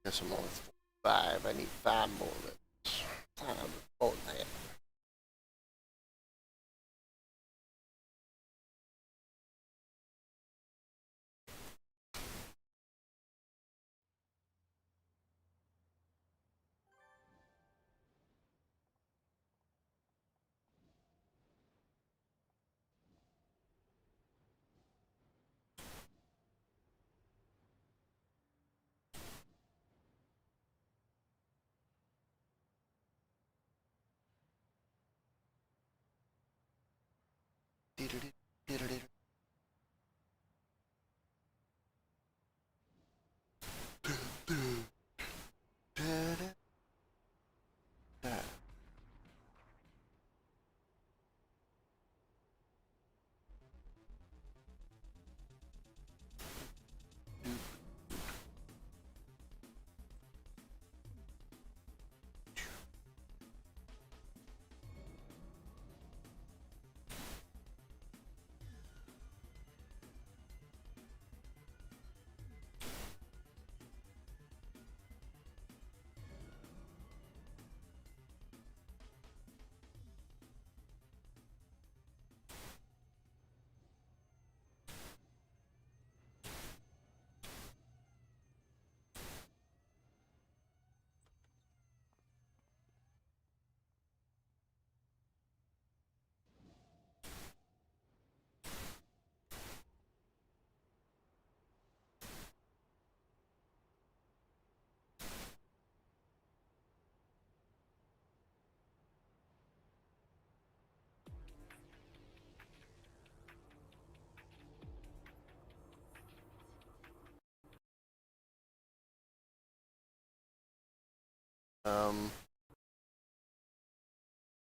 Guess I'm only 5. I need 5 more minutes. More than that.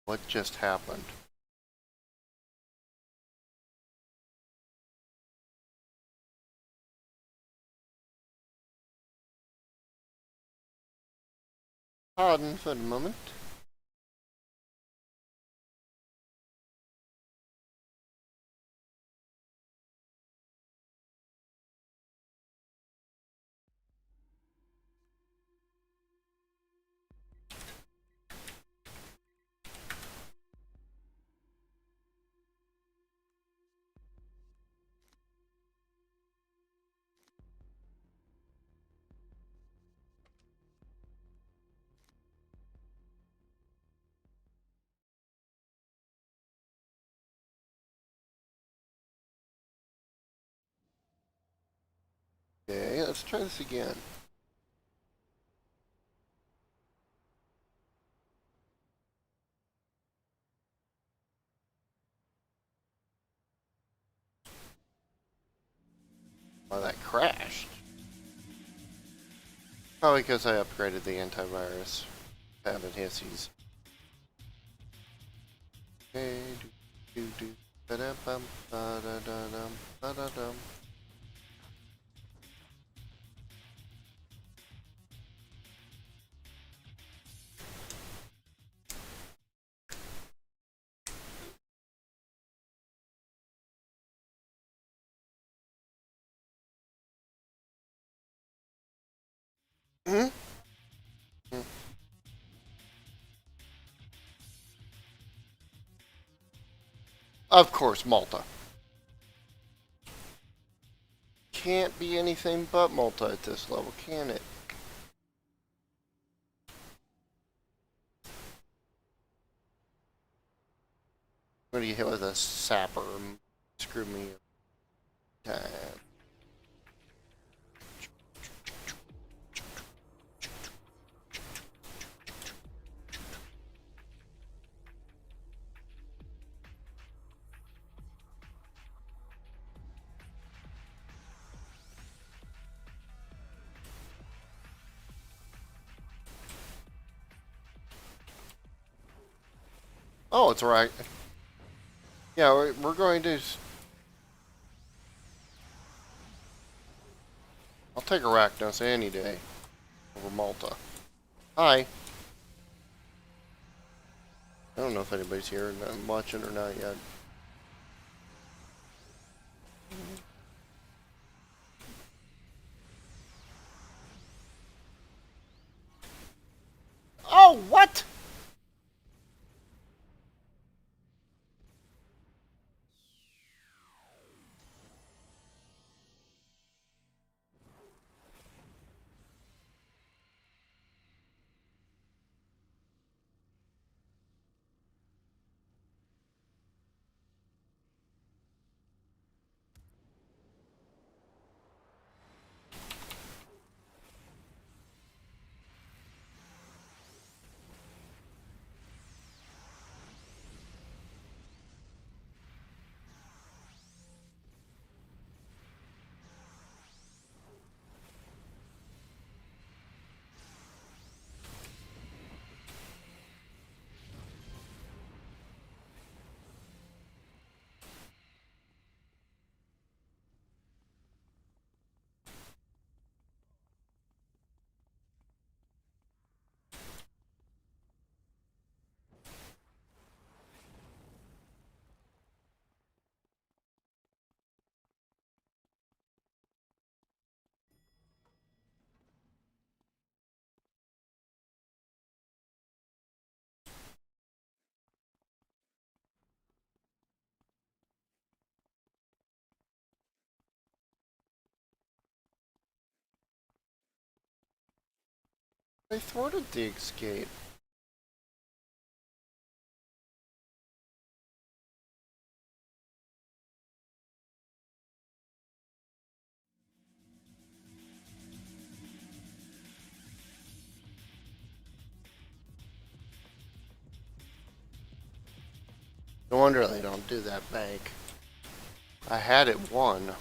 What just happened? Pardon for the moment. Okay, let's try this again. Oh, that crashed. Probably because I upgraded the antivirus. Having hissies. Okay, do ba da bum ba da da dum ba da dum. Hmm? Of course, Malta. Can't be anything but Malta at this level, can it? I'm gonna get hit with a sapper and screw me up. Time. Oh, it's right. Yeah, we're going to. I'll take Arachnos any day over Malta. Hi. I don't know if anybody's here and I'm watching or not yet. What? They thwarted the escape. No wonder they don't do that bank. I had it won.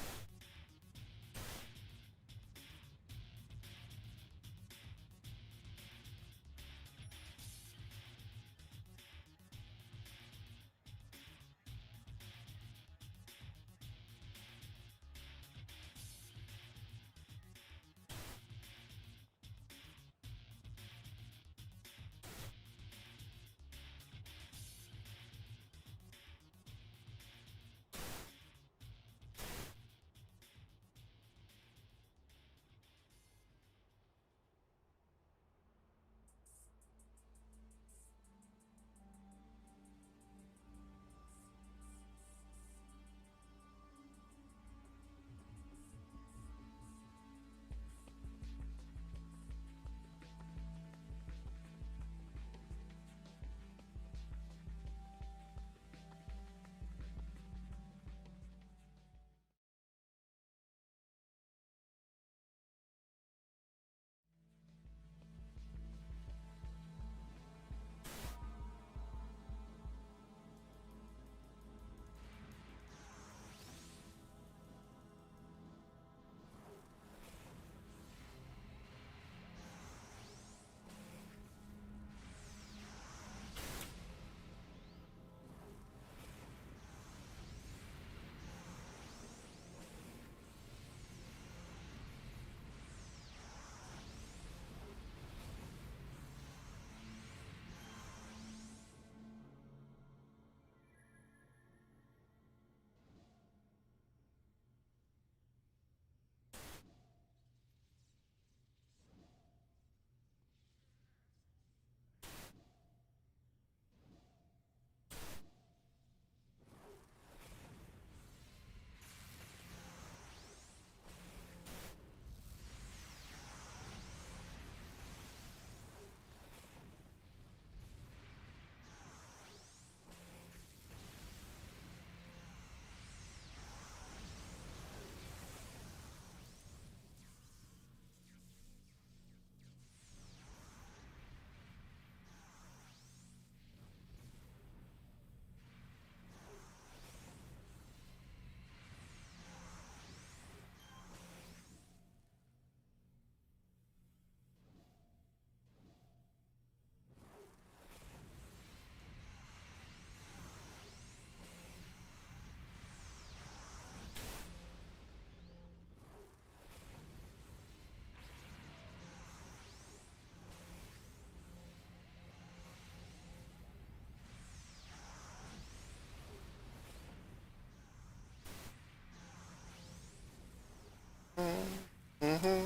Mm-hmm.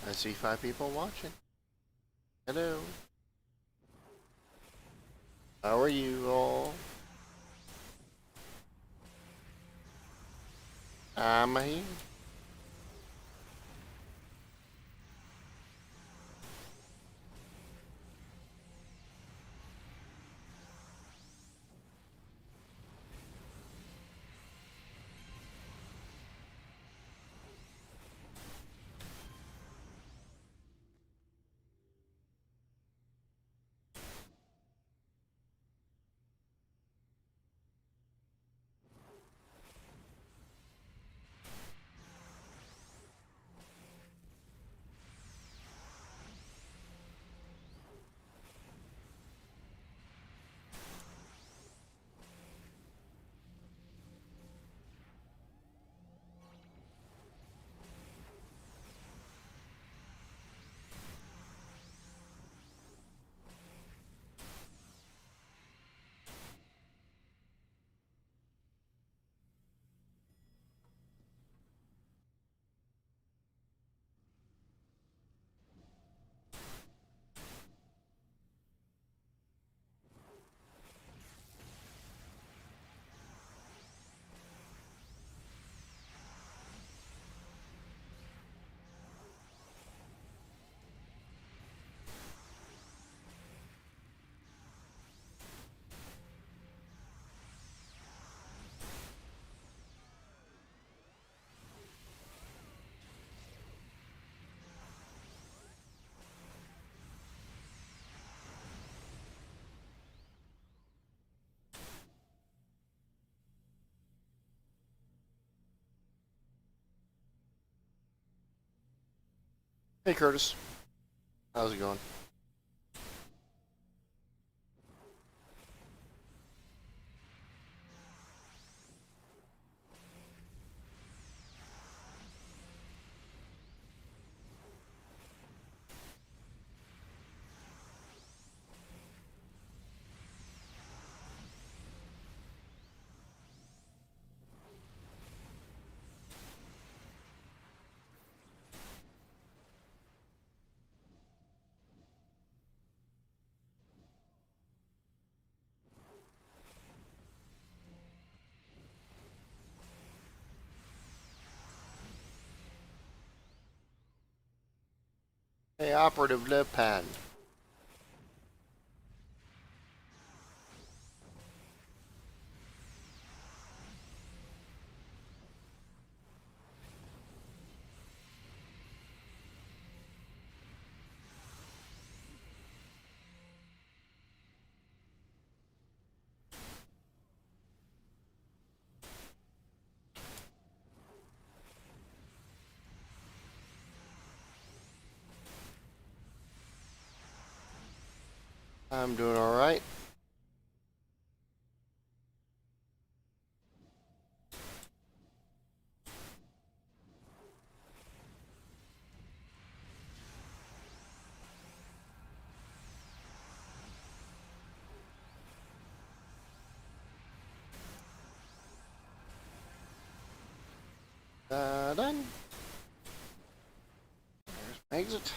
I see 5 people watching. Hello. How are you all? I'm here. Hey Curtis. How's it going? Hey Operative Le Pen. I'm doing alright. Done. There's my exit.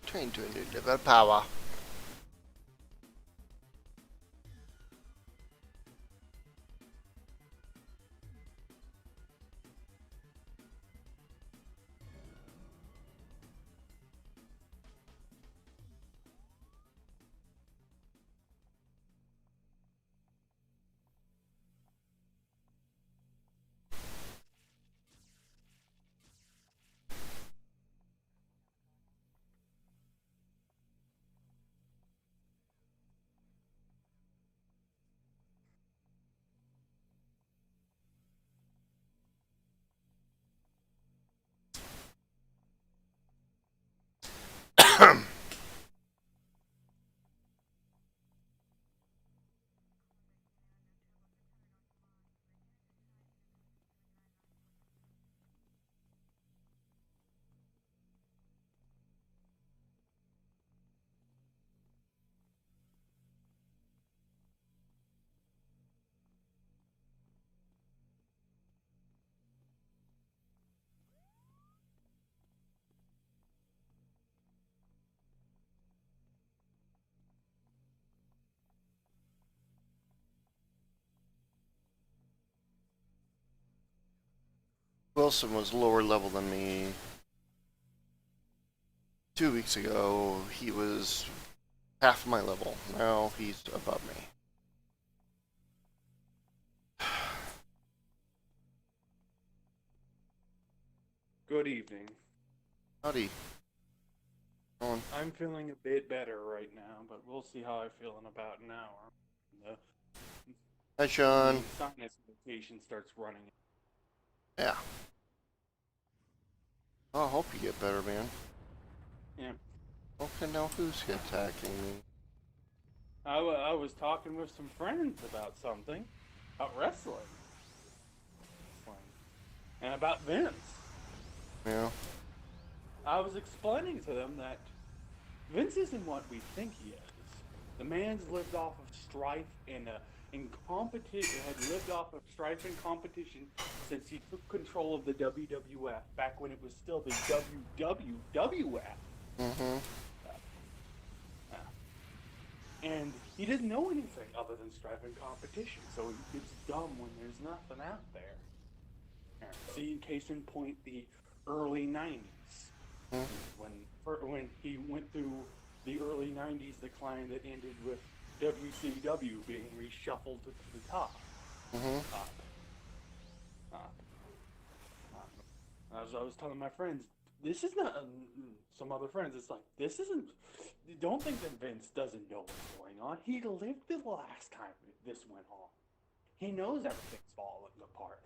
Train to a new level of power. Wilson was lower level than me. 2 weeks ago, he was half my level. Now he's above me. Good evening. Howdy. On. I'm feeling a bit better right now, but we'll see how I feel in about an hour. Hi, Sean. The sinus irritation starts running. Yeah. I hope you get better, man. Yeah. Okay, now who's attacking me? I was talking with some friends about something. About wrestling. And about Vince. Yeah. I was explaining to them that Vince isn't what we think he is. The man's lived off of strife and competition. Had lived off of strife and competition since he took control of the WWF back when it was still the WWF. Mm-hmm. And he didn't know anything other than strife and competition, so he gets dumb when there's nothing out there. See, in case in point, the early '90s. When he went through the early '90s decline that ended with WCW being reshuffled to the top. As I was telling my friends, this is not some other friends. It's like this isn't. Don't think that Vince doesn't know what's going on. He lived the last time this went on. He knows everything's falling apart.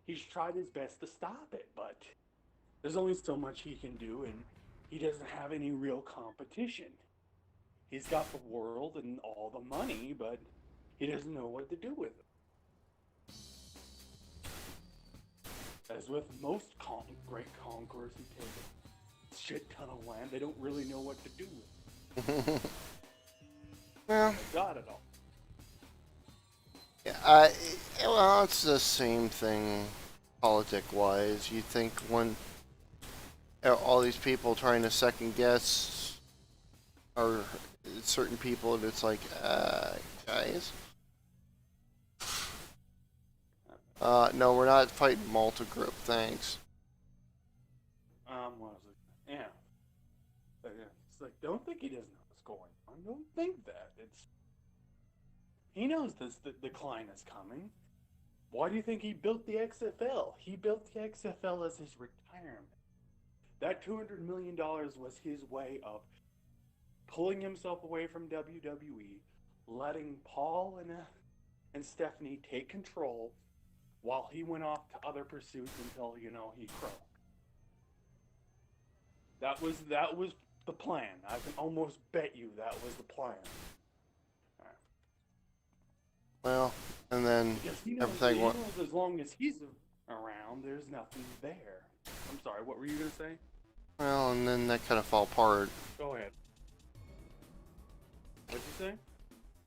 He's tried his best to stop it, but there's only so much he can do, and he doesn't have any real competition. He's got the world and all the money, but he doesn't know what to do with it. As with most great conquerors who take a shit ton of land, they don't really know what to do with it. Well, They got it all. yeah, well, it's the same thing, politic-wise. You think when all these people trying to second guess are certain people, and it's like, guys. No, we're not fighting Malta Group, thanks. What was it? Yeah. It's like, don't think he doesn't know what's going on. Don't think that. He knows the decline is coming. Why do you think he built the XFL? He built the XFL as his retirement. That $200 million was his way of pulling himself away from WWE, letting Paul and Stephanie take control while he went off to other pursuits until, he croaked. That was the plan. I can almost bet you that was the plan. Well, and then everything. He knows as long as he's around, there's nothing there. I'm sorry, what were you gonna say? Well, and then that kind of fell apart. Go ahead. What'd you say?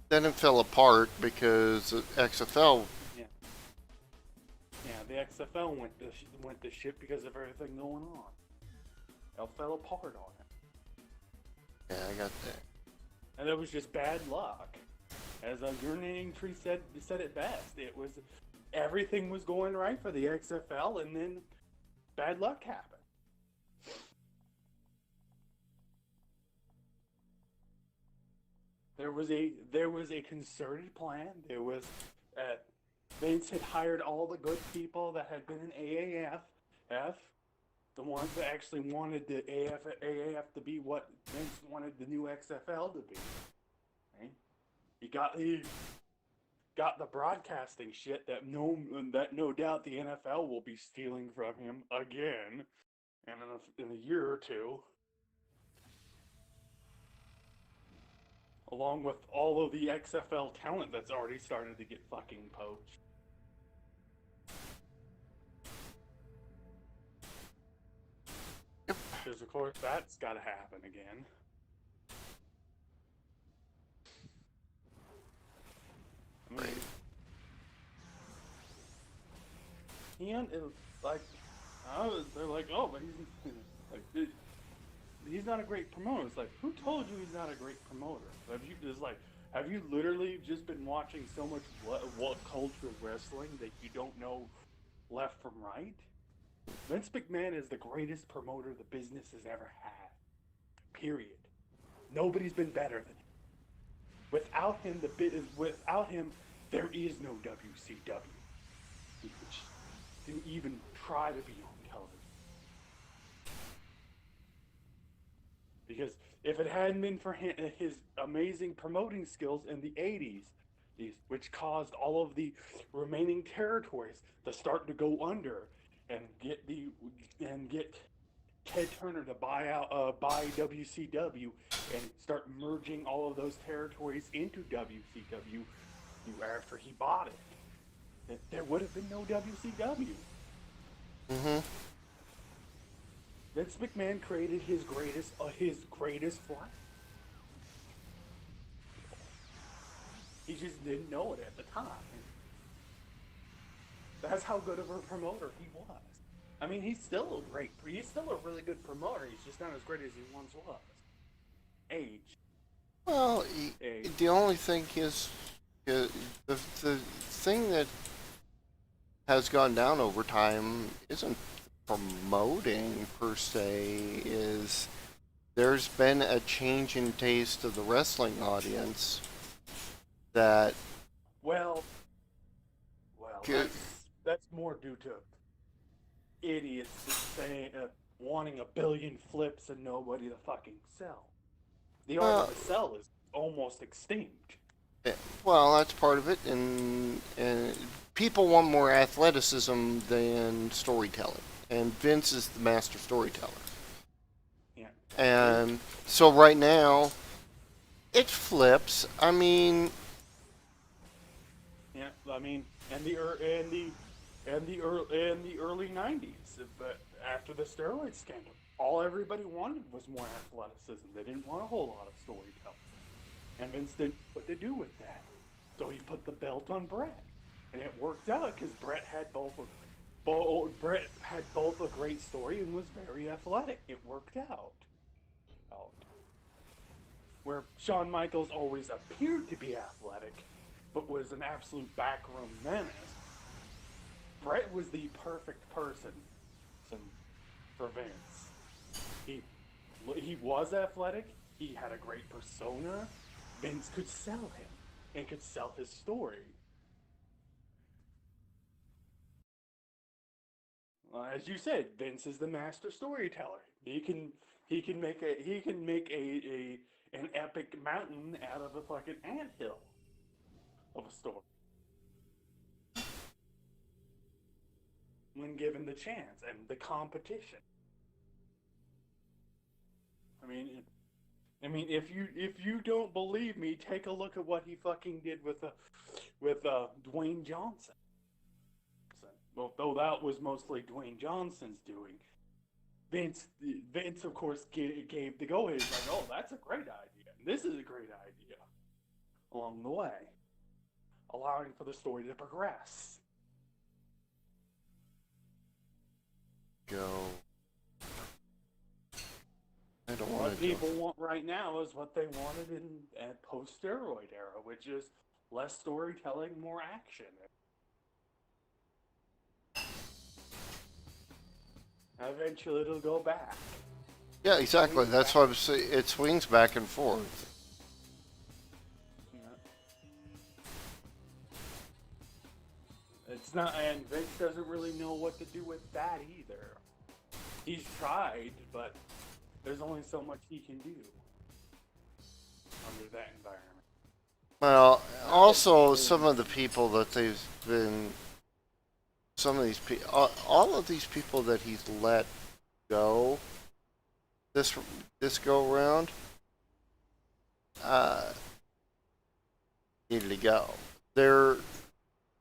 Then it fell apart because XFL. Yeah, the XFL went to shit because of everything going on. It fell apart on it. Yeah, I got that. And it was just bad luck. As a urinating tree said it best. It was everything was going right for the XFL, and then bad luck happened. There was a concerted plan. There was Vince had hired all the good people that had been in AAF, the ones that actually wanted the AAF to be what Vince wanted the new XFL to be. Right? He got the broadcasting shit that no doubt the NFL will be stealing from him again, in a year or two. Along with all of the XFL talent that's already started to get fucking poached. Because of course that's gotta happen again. I mean, they're like, oh, but he's not a great promoter. It's like, who told you he's not a great promoter? Have you literally just been watching so much what culture of wrestling that you don't know left from right? Vince McMahon is the greatest promoter the business has ever had. Period. Nobody's been better than him. Without him, there is no WCW. Which didn't even try to be on television. Because if it hadn't been for his amazing promoting skills in the 80s, which caused all of the remaining territories to start to go under and get Ted Turner to buy WCW and start merging all of those territories into WCW after he bought it, there would have been no WCW. Mm-hmm. Vince McMahon created his greatest flag. He just didn't know it at the time. That's how good of a promoter he was. I mean, he's still a really good promoter. He's just not as great as he once was. Age. Well, Age. the only thing is, the thing that has gone down over time isn't promoting per se. Is there's been a change in taste of the wrestling audience that Well, that's more due to idiots saying wanting a billion flips and nobody to fucking sell. The art of the sell is almost extinct. well, that's part of it, and people want more athleticism than storytelling, and Vince is the master storyteller. Yeah. And so right now, it flips. I mean, Yeah, I mean, and the early '90s, but after the steroid scandal, all everybody wanted was more athleticism. They didn't want a whole lot of storytelling, and Vince didn't know what to do with that. So he put the belt on Brett, and it worked out because Brett had both a great story and was very athletic. It worked out. Where Shawn Michaels always appeared to be athletic, but was an absolute backroom menace. Brett was the perfect person for Vince. He was athletic. He had a great persona. Vince could sell him and could sell his story. As you said, Vince is the master storyteller. He can make an epic mountain out of a fucking anthill of a story when given the chance and the competition. I mean, if you don't believe me, take a look at what he fucking did with Dwayne Johnson. Well, though that was mostly Dwayne Johnson's doing. Vince, of course, gave the go-ahead. He's like, oh, that's a great idea. This is a great idea. Along the way, allowing for the story to progress. go. I don't want What to. people want right now is what they wanted in post-steroid era, which is less storytelling, more action. Eventually, it'll go back. Yeah, exactly. That's what I'm saying. It swings back and forth. It's not, and Vince doesn't really know what to do with that either. He's tried, but there's only so much he can do under that environment. Well, also some of the people that they've been, some of these people, all of these people that he's let go, this go around, needed to go. They're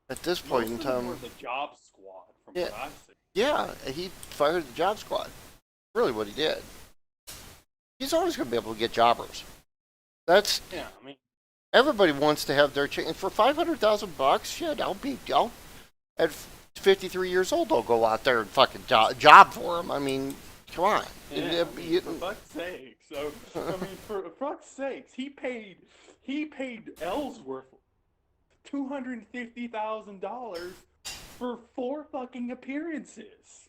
at this point in time. Most of them were the job squad, from Yeah. what I've seen. Yeah, he fired the job squad. Really, what he did. He's always going to be able to get jobbers. That's Yeah, I mean, everybody wants to have their chance for $500,000. Shit, I'll at 53 years old. I'll go out there and fucking job for him. I mean, come on. yeah, for fuck's sake. So, I mean, for fuck's sakes, he paid Ellsworth $250,000 for 4 fucking appearances.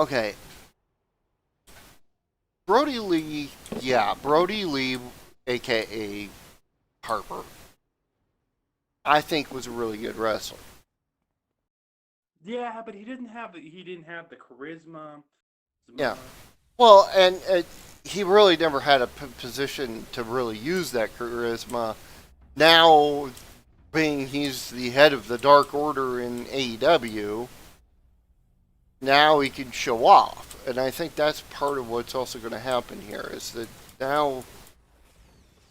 Okay. Brody Lee, yeah, Brody Lee, aka Harper, I think was a really good wrestler. Yeah, but he didn't have the charisma. Yeah. Well, and he really never had a position to really use that charisma. Now, being he's the head of the Dark Order in AEW, now he can show off. And I think that's part of what's also going to happen here is that now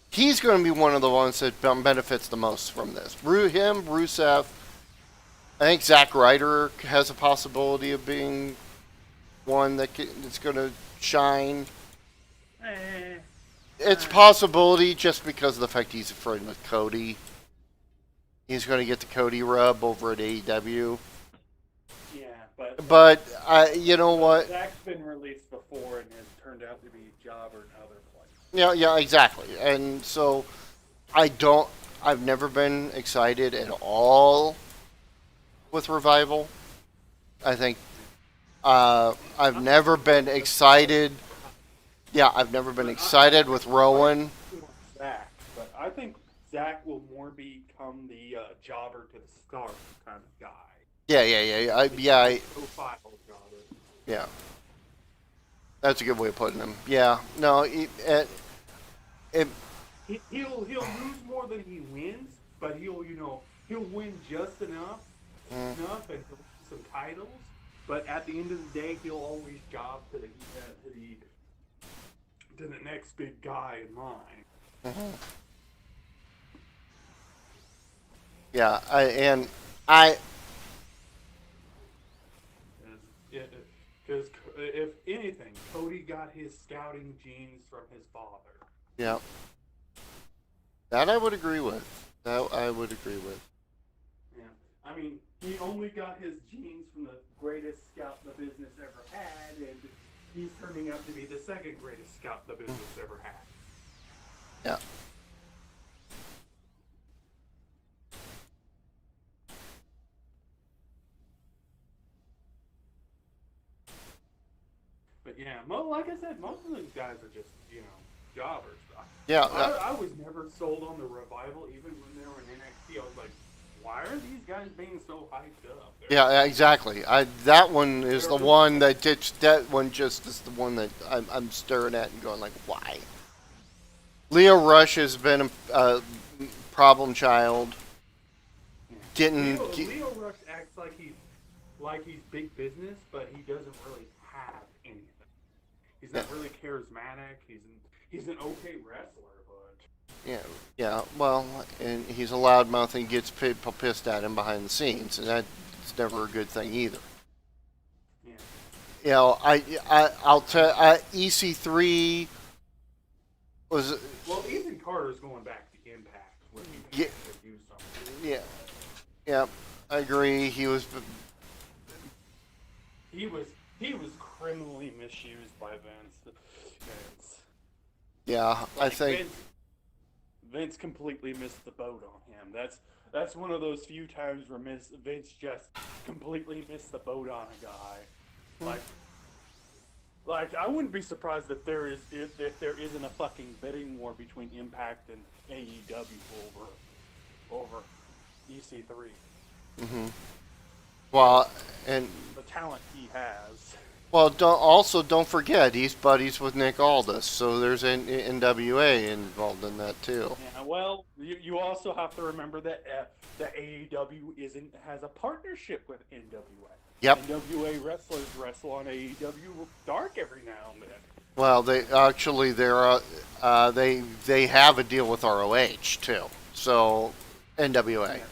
he's going to be one of the ones that benefits the most from this. Him, Rusev, I think Zack Ryder has a possibility of being one that's going to shine. It's a possibility just because of the fact he's a friend with Cody. He's going to get the Cody rub over at AEW. Yeah, but you know what? Zach's been released before and has turned out to be a jobber in other places. Yeah, exactly. And so I've never been excited at all with Revival. I think I've never been excited. Yeah, I've never been excited with Rowan. Zach, but I think Zach will more become the jobber to the star kind of guy. Yeah. Yeah. That's a good way of putting him. Yeah. No, he'll lose more than he wins, but he'll win just enough, and he'll win some titles. But at the end of the day, he'll always job to the next big guy in line. Mm-hmm. Yeah, Because if anything, Cody got his scouting genes from his father. Yeah. That I would agree with. Yeah. I mean, he only got his genes from the greatest scout the business ever had, and he's turning out to be the second greatest scout the business ever had. Yeah. But yeah, like I said, most of those guys are just, jobbers. Yeah. I was never sold on the Revival, even when they were in NXT. I was like, why are these guys being so hyped up? Yeah, exactly. That one is the one that that one just is the one that I'm staring at and going like, why? Leo Rush has been a problem child. Leo Rush acts like he's big business, but he doesn't really have anything. He's not really charismatic. He's an okay wrestler, but yeah. Well, and he's a loudmouth and gets people pissed at him behind the scenes, and that's never a good thing either. Yeah. You know, I'll tell EC3 was. Well, Ethan Carter's going back to Impact. Yeah, I agree. He was criminally misused by Vince. Yeah, I think Vince completely missed the boat on him. That's one of those few times where Vince just completely missed the boat on a guy. Like I wouldn't be surprised if there isn't a fucking bidding war between Impact and AEW over EC3. Mm-hmm. Well, and the talent he has. Well, don't forget he's buddies with Nick Aldis, so there's an NWA involved in that too. Yeah, well, you also have to remember that the AEW has a partnership with NWA. Yep. NWA wrestlers wrestle on AEW Dark every now and then. Well, they have a deal with ROH too, so NWA. Yeah.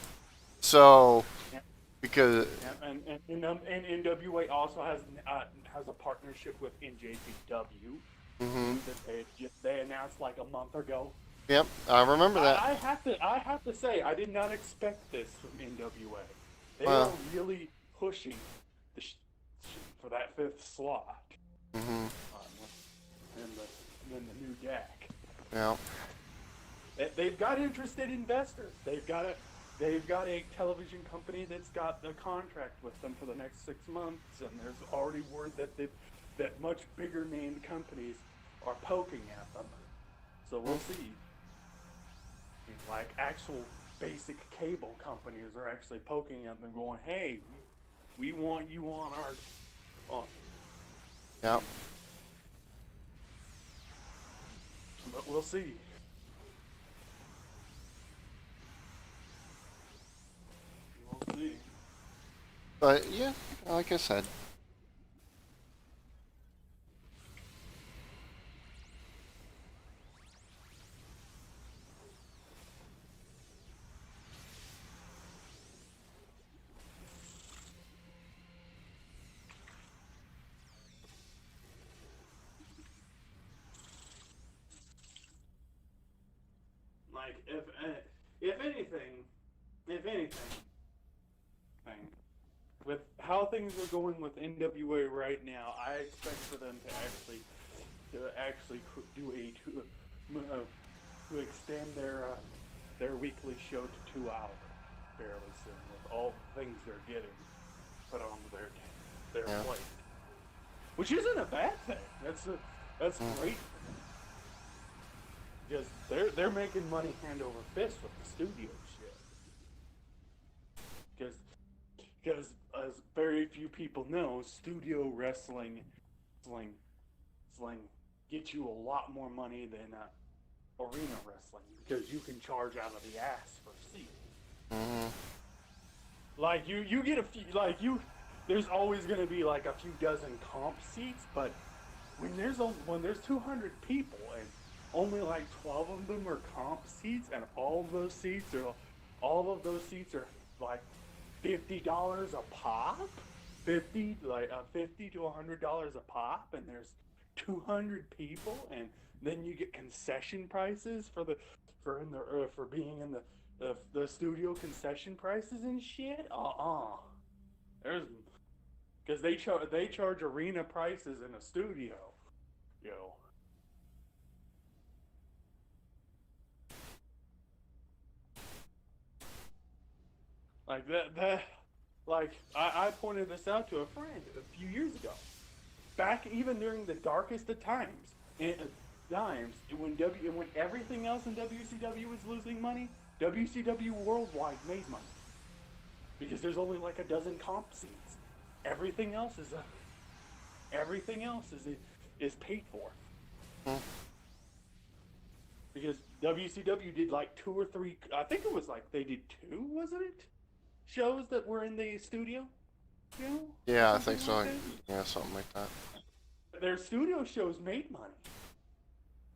So Yeah. because and NWA also has a partnership with NJPW. Mm-hmm. That they announced like a month ago. Yep, I remember that. I have to say I did not expect this from NWA. They Well, are really pushing for that fifth slot. Mm-hmm. In the new deck. Yeah. They've got interested investors. They've got they've got a television company that's got a contract with them for the next 6 months, and there's already word that much bigger named companies are poking at them. So we'll see. Like actual basic cable companies are actually poking at them, going, "Hey, we want you on our." Yeah. But we'll see. We'll see. But yeah, like I said. Like if anything, with how things are going with NWA right now, I expect for them to actually do to extend their weekly show to 2 hours fairly soon, with all the things they're getting put on their plate, which isn't a bad thing. That's great. Because they're making money hand over fist with the studio shit. Because as very few people know, studio wrestling gets you a lot more money than arena wrestling, because you can charge out of the ass for a seat. Mm-hmm. Like you get a few, there's always going to be like a few dozen comp seats, but when there's 200 people and only like 12 of them are comp seats, and all of those seats are like $50 a pop, $50 to $100 a pop, and there's 200 people, and then you get concession prices for being in the studio concession prices and shit. There's because they charge arena prices in a studio, yo. Like I pointed this out to a friend a few years ago. Back even during the darkest of times, when everything else in WCW was losing money, WCW Worldwide made money. Because there's only like a dozen comp seats. Everything else is paid for. Hmm. Because WCW did like 2 or 3, I think it was like they did 2, wasn't it? Shows that were in the studio? You know? Yeah, I think so. Like Yeah, something like that. their studio shows made money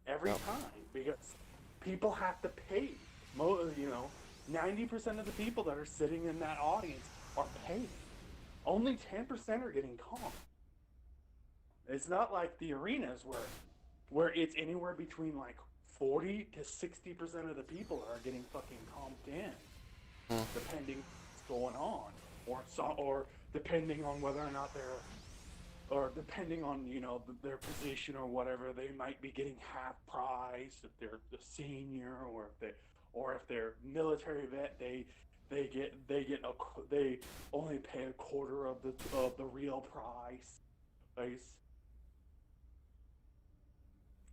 every time, because people have to pay. 90% of the people that are sitting in that audience are paid. Only 10% are getting comp. It's not like the arenas where it's anywhere between like 40 to 60% of the people that are getting fucking comped in, depending what's going on, or depending on whether or not depending on their position or whatever, they might be getting half price if they're the senior, or if they're military vet, they only pay a quarter of the real price.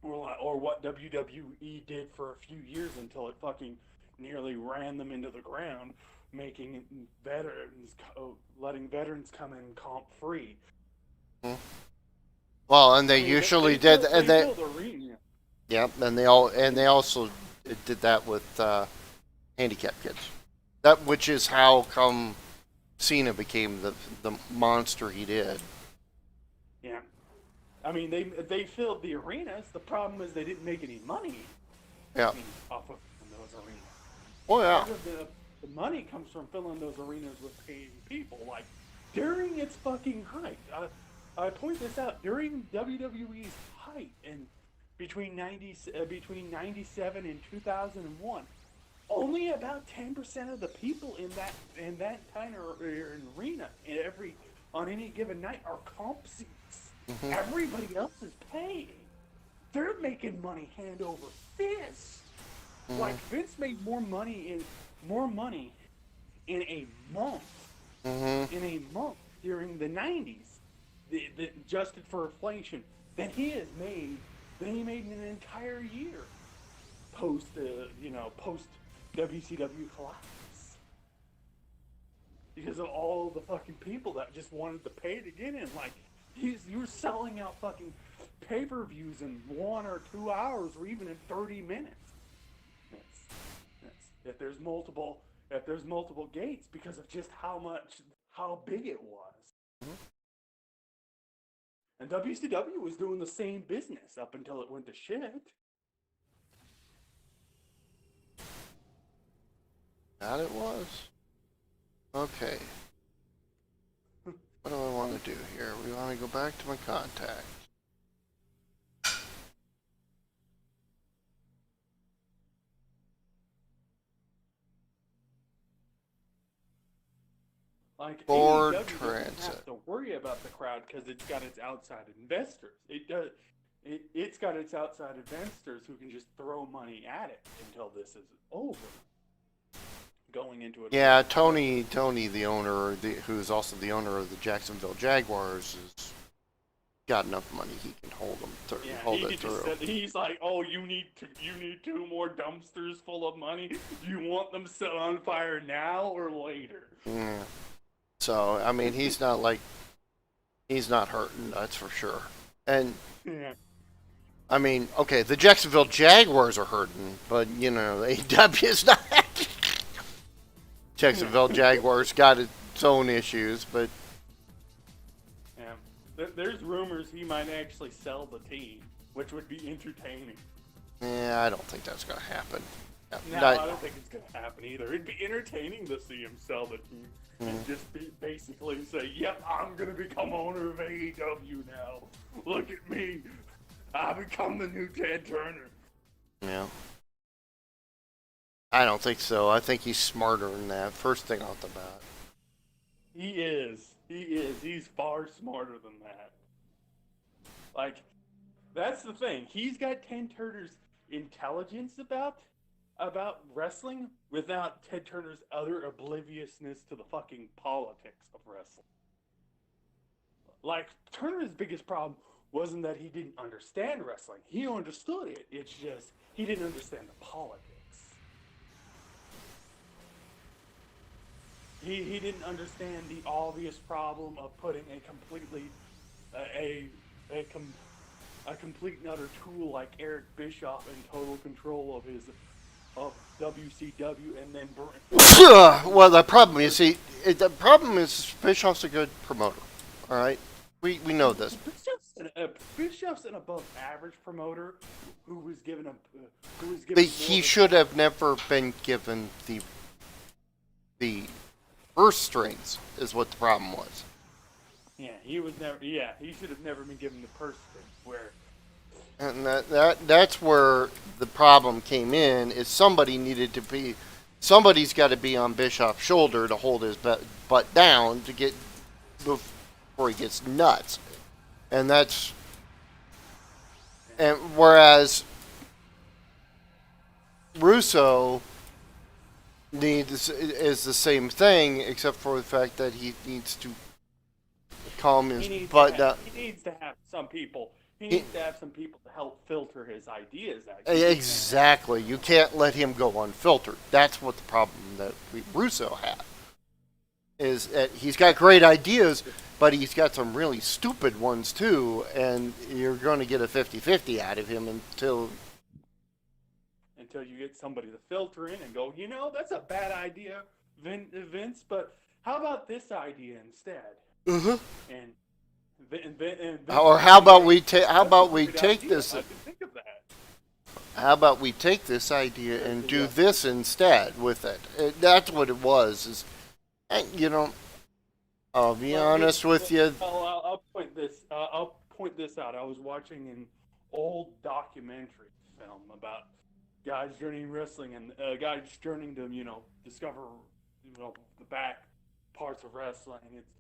Or what WWE did for a few years until it fucking nearly ran them into the ground, making letting veterans come in comp free. Well, and they usually did, and they yeah, and they also did that with handicapped kids. That which is how come Cena became the monster he did. Yeah. I mean, they filled the arenas. The problem is they didn't make any money. Yeah. Off of those arenas. Oh yeah. Part of the money comes from filling those arenas with paying people. Like during its fucking height, I point this out, during WWE's height, and between 97 and 2001, only about 10% of the people in that kind of arena on any given night are comp seats. Mm-hmm. Everybody else is paying. They're making money hand over fist. Mm-hmm. Like Vince made more money in a month. Mm-hmm. In a month during the 90s, adjusted for inflation, than he made in an entire year post post WCW collapse, because of all the fucking people that just wanted to pay to get in. Like, you're selling out fucking pay-per-views in 1 or 2 hours, or even in 30 minutes. If there's multiple gates, because of just how big it was. And WCW was doing the same business up until it went to shit. That it was. Okay. What do I want to do here? We want to go back to my contacts. Like, Board AEW doesn't transit. have to worry about the crowd because it's got its outside investors. It's got its outside investors who can just throw money at it until this is over. Going into it. Yeah, Tony, the owner, who's also the owner of the Jacksonville Jaguars, has got enough money he can hold them hold it through. He's like, oh, you need 2 more dumpsters full of money. Do you want them set on fire now or later? Yeah. So I mean, he's not hurting, that's for sure. And yeah. I mean, okay, the Jacksonville Jaguars are hurting, but you know, AEW is not. Jacksonville Jaguars got its own issues, but yeah, there's rumors he might actually sell the team, which would be entertaining. yeah, I don't think that's gonna happen. No, I don't think it's gonna happen either. It'd be entertaining to see him sell the team and just basically say, "Yep, I'm gonna become owner of AEW now. Look at me, I become the new Ted Turner." Yeah. I don't think so. I think he's smarter than that. First thing off the bat. He is. He's far smarter than that. Like, that's the thing. He's got Ted Turner's intelligence about wrestling without Ted Turner's utter obliviousness to the fucking politics of wrestling. Like, Turner's biggest problem wasn't that he didn't understand wrestling. He understood it. It's just he didn't understand the politics. He didn't understand the obvious problem of putting a complete and utter tool like Eric Bischoff in total control of WCW, and then well, the problem is Bischoff's a good promoter. All right, we know this. Bischoff's an above average promoter who was given But he should have never been given the purse strings. Is what the problem was. Yeah, he was never. Yeah, he should have never been given the purse strings. Where. And that's where the problem came in. Is somebody's got to be on Bischoff's shoulder to hold his butt down to get before he gets nuts, and whereas Russo is the same thing, except for the fact that he needs to calm his butt down. He needs to have some people. He needs to have some people to help filter his ideas out. Exactly. You can't let him go unfiltered. That's what the problem that Russo had. Is that he's got great ideas, but he's got some really stupid ones too, and you're going to get a 50-50 out of him until you get somebody to filter in and go, that's a bad idea, Vince, but how about this idea instead? Mm-hmm. And or how about we take this? I didn't think of that. How about we take this idea and do this instead with it? That's what it was. I'll be honest with you. I'll point this out. I was watching an old documentary film about guys journeying wrestling and guys journeying to discover the back parts of wrestling. It's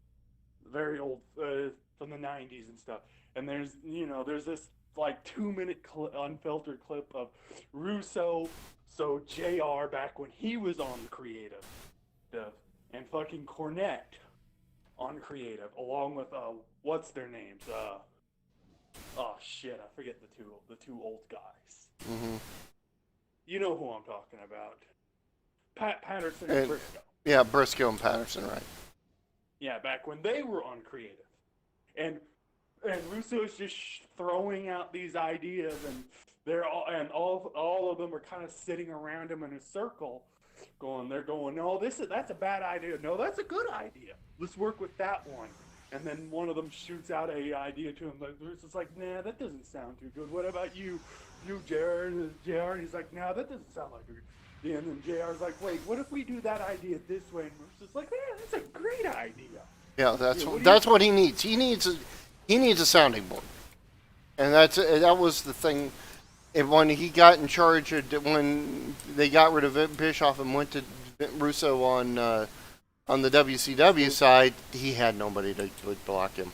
very old, from the 90s and stuff. And there's this like 2-minute unfiltered clip of Russo, so JR back when he was on the creative stuff, and fucking Cornette on creative, along with what's their names? Oh shit, I forget the two old guys. Mm-hmm. You know who I'm talking about. Patterson and Briscoe. Yeah, Briscoe and Patterson, right? Yeah, back when they were on creative, and Russo's just throwing out these ideas, and all of them are kind of sitting around him in a circle, they're going, no, that's a bad idea. No, that's a good idea. Let's work with that one. And then one of them shoots out a idea to him. Like Russo's like, nah, that doesn't sound too good. What about you, JR? And he's like, nah, that doesn't sound like a good. And then JR's like, wait, what if we do that idea this way? And Russo's like, yeah, that's a great idea. Yeah, that's what he needs. He needs a sounding board, and that was the thing. And when he got in charge, when they got rid of Bischoff and went to Russo on the WCW side, he had nobody to block him.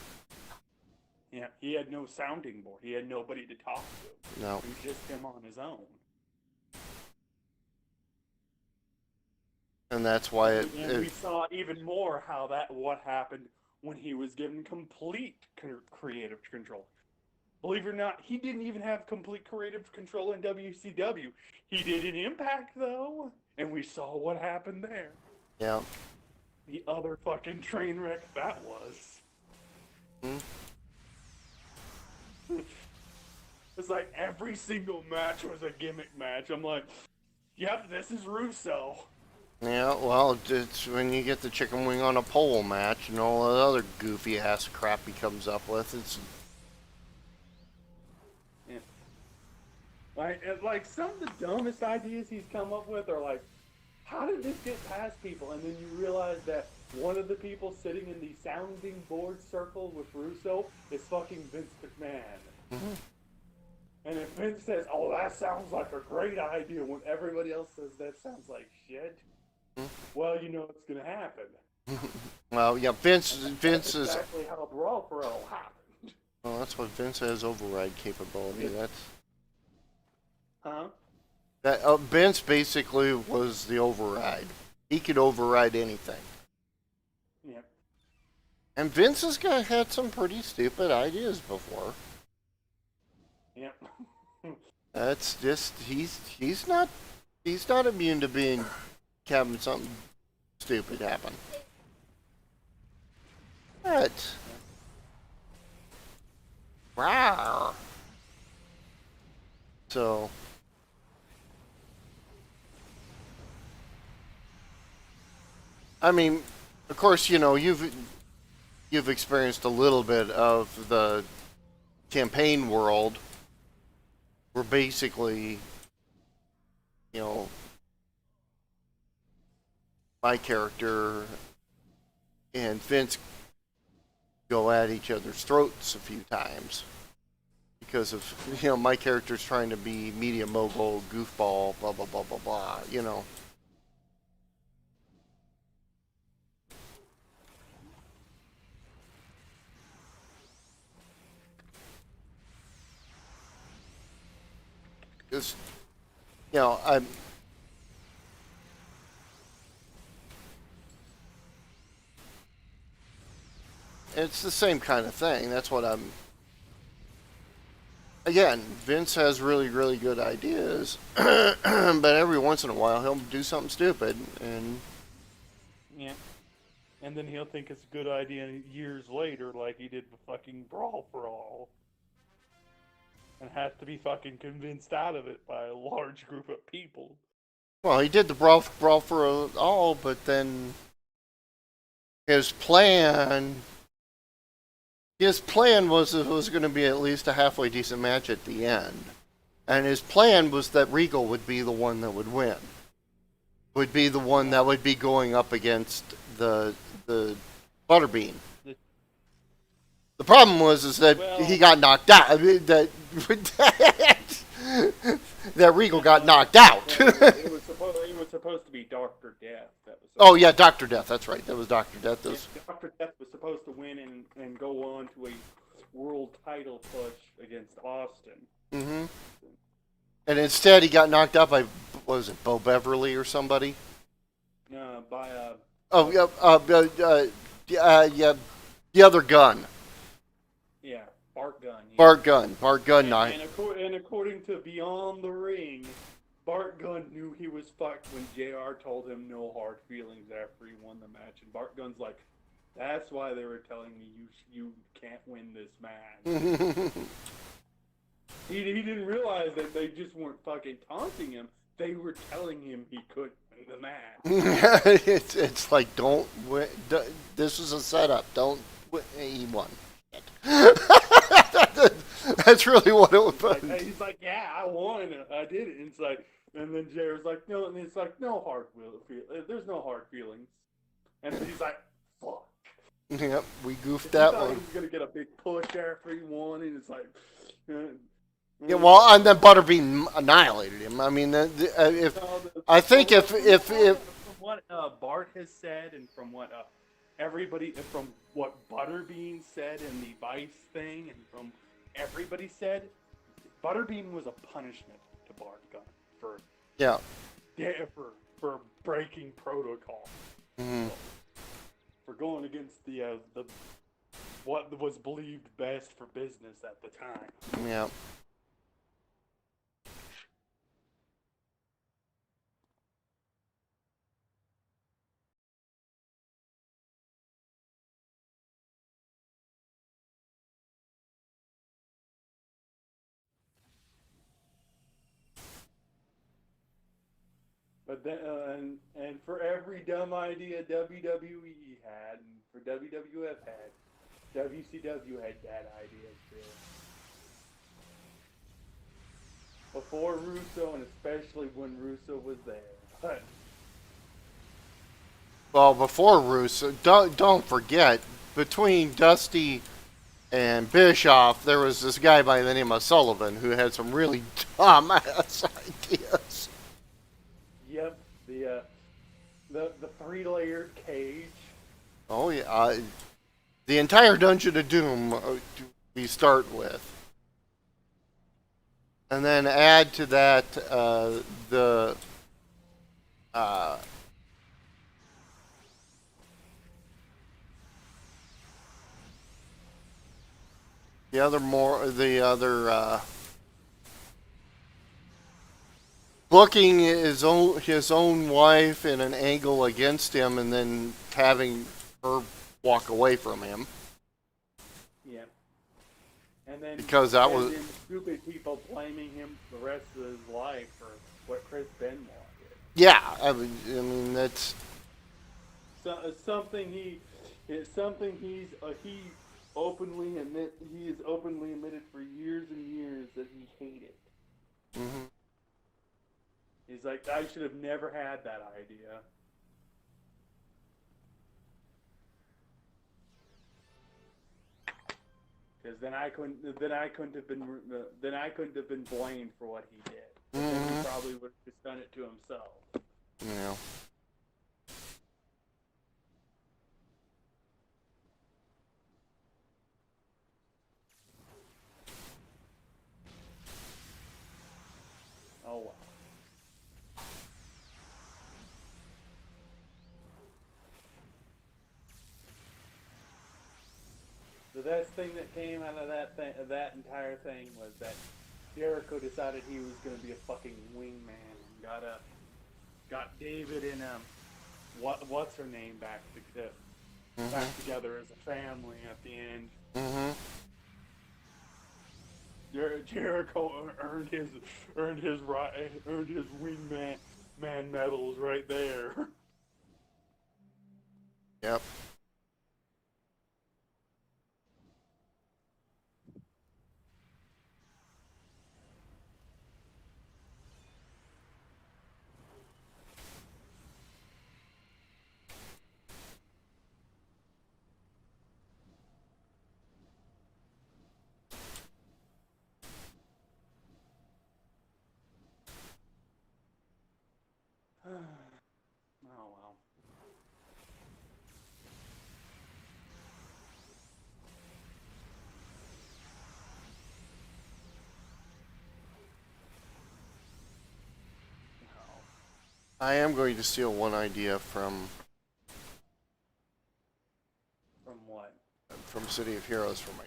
Yeah, he had no sounding board. He had nobody to talk to. No, it was just him on his own. And that's why we saw even more what happened when he was given complete creative control. Believe it or not, he didn't even have complete creative control in WCW. He did in Impact, though, and we saw what happened there. Yeah. The other fucking train wreck that was. It's like every single match was a gimmick match. I'm like, yep, this is Russo. Yeah, well, it's when you get the chicken wing on a pole match and all the other goofy ass crap he comes up with. It's like some of the dumbest ideas he's come up with are like, how did this get past people? And then you realize that one of the people sitting in the sounding board circle with Russo is fucking Vince McMahon. Mm-hmm. And if Vince says, "Oh, that sounds like a great idea," when everybody else says that sounds like shit, well, you know what's gonna happen. Well, yeah, Vince That's is exactly how Brawl for All happened. Well, that's what Vince has override capability. Huh? Vince basically was the override. He could override anything. Yeah. And Vince has had some pretty stupid ideas before. Yeah. That's just he's not immune to having something stupid happen. But wow. So I mean, of course, you know, you've experienced a little bit of the campaign world where basically, you know, my character and Vince go at each other's throats a few times because of, you know, my character's trying to be media mogul, goofball, blah blah blah blah blah, you know. Because, you know, it's the same kind of thing. That's what I'm. Again, Vince has really, really good ideas, but every once in a while he'll do something stupid, and yeah, and then he'll think it's a good idea years later, like he did with fucking Brawl for All, and has to be fucking convinced out of it by a large group of people. Well, he did the Brawl for All, but then his plan was it was going to be at least a halfway decent match at the end. And his plan was that Regal would be the one that would win. Would be the one that would be going up against the Butterbean. The problem was that he got knocked out. I mean, that Regal got knocked out. It was supposed to be Dr. Death. Oh yeah, Dr. Death. That's right. That was Dr. Death. Dr. Death was supposed to win and go on to a world title push against Austin. Mm-hmm. And instead, he got knocked out by, what was it, Bo Beverly or somebody? Oh, yeah, yeah, the other gun. Yeah, Bart Gunn. Yeah. Bart Gunn. And according to Beyond the Ring, Bart Gunn knew he was fucked when JR told him no hard feelings after he won the match. And Bart Gunn's like, that's why they were telling me you can't win this match. He didn't realize that they just weren't fucking taunting him. They were telling him he couldn't win the match. It's like, don't win. This was a setup. Don't win. He won. That's really what it was. He's like, yeah, I won. I did it. And it's like, and then JR's like, no, and it's like, no hard there's no hard feelings. And he's like, fuck. Yep, we goofed That that one. one. He was gonna get a big push after he won, and it's like, Yeah, well, and then Butterbean annihilated him. I mean, if I think if from what Bart has said, and from what from what Butterbean said in the Vice thing, and from everybody said, Butterbean was a punishment to Bart Gunn for yeah, for breaking protocol, for going against the what was believed best for business at the time. yeah. But then, and for every dumb idea WWE had, and for WWF had, WCW had bad ideas too. Before Russo, and especially when Russo was there. But Well, before Russo, don't forget, between Dusty and Bischoff, there was this guy by the name of Sullivan who had some really dumb ass ideas. yep, the 3-layered cage. Oh yeah, the entire Dungeon of Doom we start with, and then add to that the the other booking his own wife in an angle against him, and then having her walk away from him. Yep. And then Because that was then stupid people blaming him the rest of his life for what Chris Benoit did. yeah. I mean that's Something he openly admitted for years and years that he hated. mhm. He's like, I should have never had that idea. Because then I couldn't have been blamed for what he did. Then he probably would have just done it to himself. Yeah. Oh well. The best thing that came out of that entire thing was that Jericho decided he was going to be a fucking wingman and got David and what's her name back together as a family at the end. Mhm. Jericho earned his wingman medals right there. Yep. Oh well. I am going to steal one idea from from City of Heroes for my.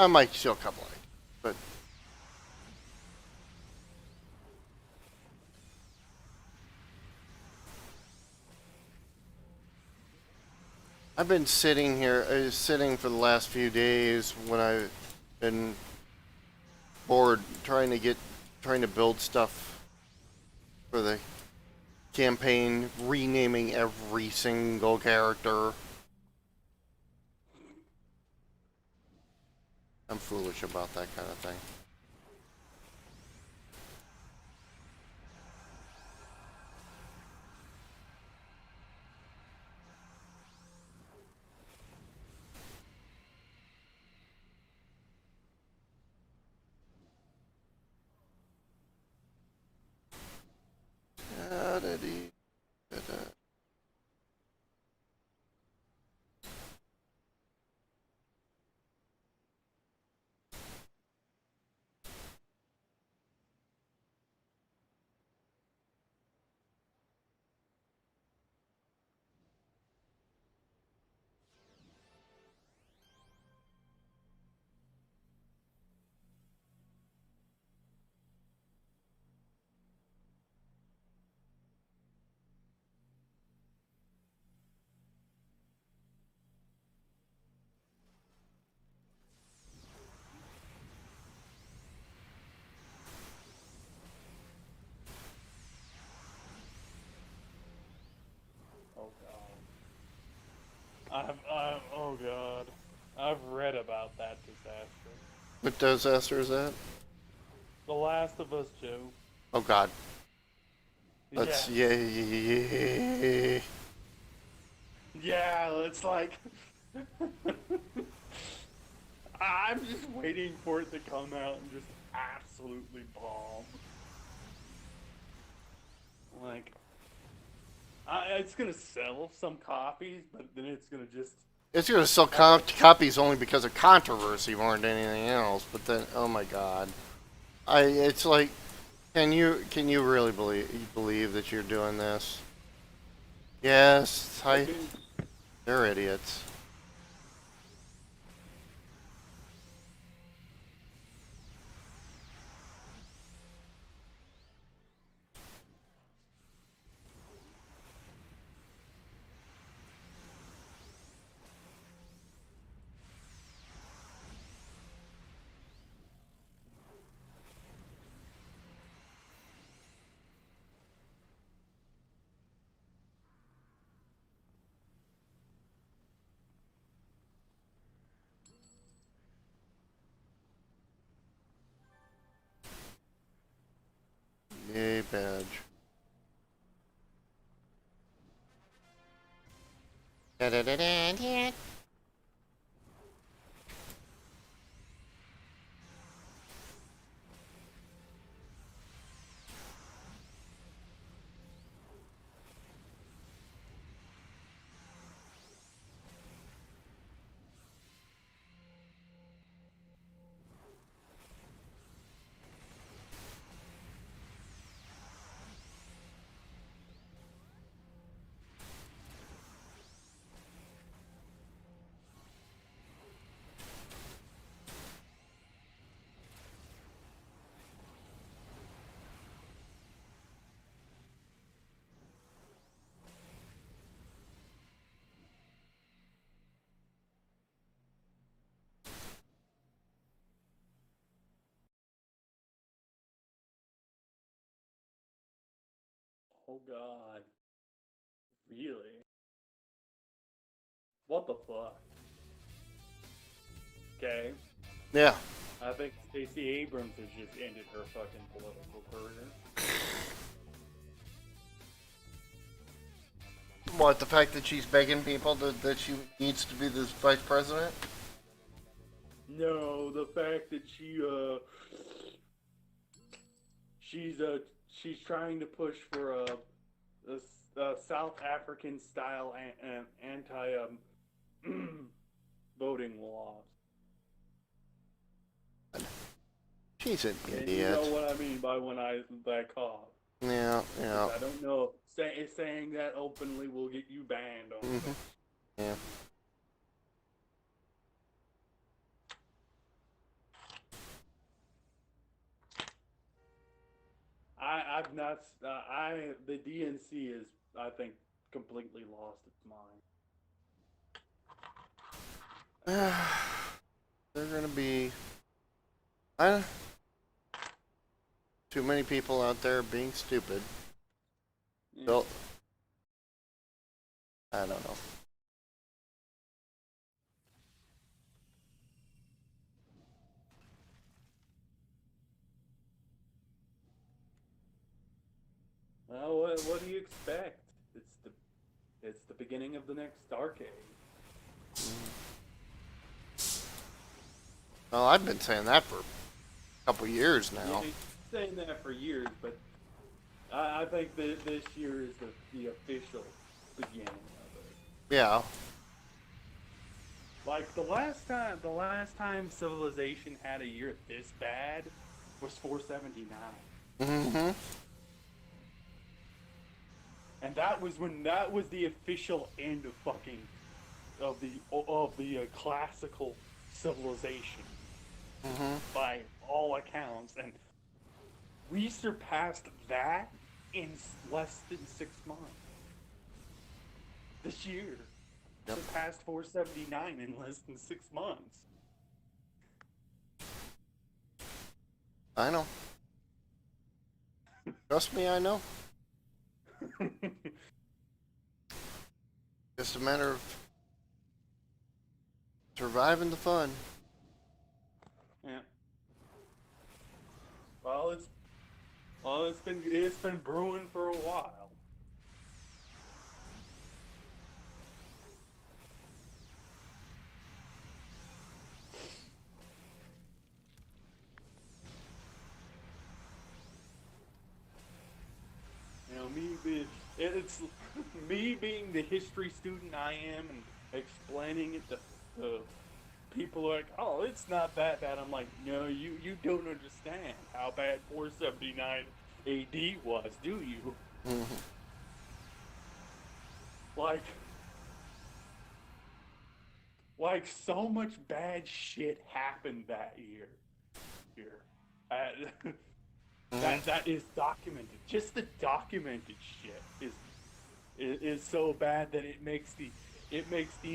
I might steal a couple of, but I've been sitting here, sitting for the last few days when I've been bored, trying to build stuff for the campaign, renaming every single character. I'm foolish about that kind of thing. Oh god, I've read about that disaster. What disaster is that? The Last of Us 2. Oh God. Yeah. Yeah. Yeah, it's like I'm just waiting for it to come out and just absolutely bomb. Like, it's gonna sell some copies, but then it's gonna just. It's gonna sell copies only because of controversy more than anything else. But then, oh my God, it's like, can you really believe that you're doing this? Yes, they're idiots. Yay, badge. Da da da da da. Oh god. Really? What the fuck? Okay. Yeah. I think Stacey Abrams has just ended her fucking political career. What, the fact that she's begging people that she needs to be the vice president? No, the fact that she's trying to push for a South African style anti voting laws. She's an And idiot. you know what I mean by that cough. Yeah, yeah. I don't know. saying that openly will get you banned on Mm-hmm. Yeah. I've not. The DNC is, I think, completely lost its mind. They're gonna be. I, too many people out there being stupid. Yeah. Well, I don't know. Well, what do you expect? It's the beginning of the next dark age. Well, I've been saying that for a couple years Yeah, now. you've been saying that for years, but I think that this year is the official beginning of it. Yeah. Like the last time civilization had a year this bad was 479, Mm-hmm. and that was the official end of fucking of the classical civilization Mm-hmm. by all accounts, and we surpassed that in less than 6 months. This year Yep. surpassed 479 in less than 6 months. I know. Trust me, I know. Just a matter of surviving the fun. Yeah. Well, it's been brewing for a while. You know, it's me being the history student I am and explaining it to people like, oh, it's not that bad. I'm like, no, you don't understand how bad 479 AD was, do you? Mm-hmm. Like, so much bad shit happened that year. Here, uh, Mm-hmm. that is documented. Just the documented shit is so bad that it makes the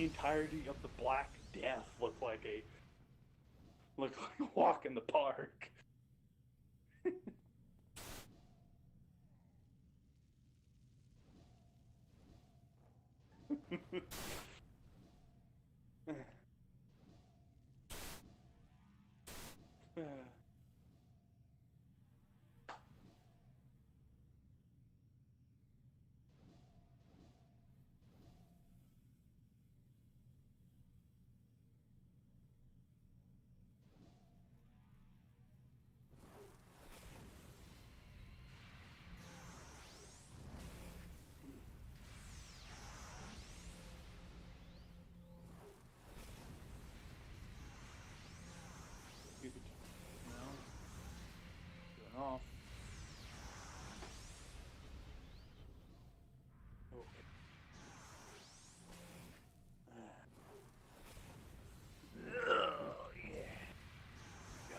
entirety of the Black Death look like a walk in the park. No, turn off. Okay. Oh yeah. Go.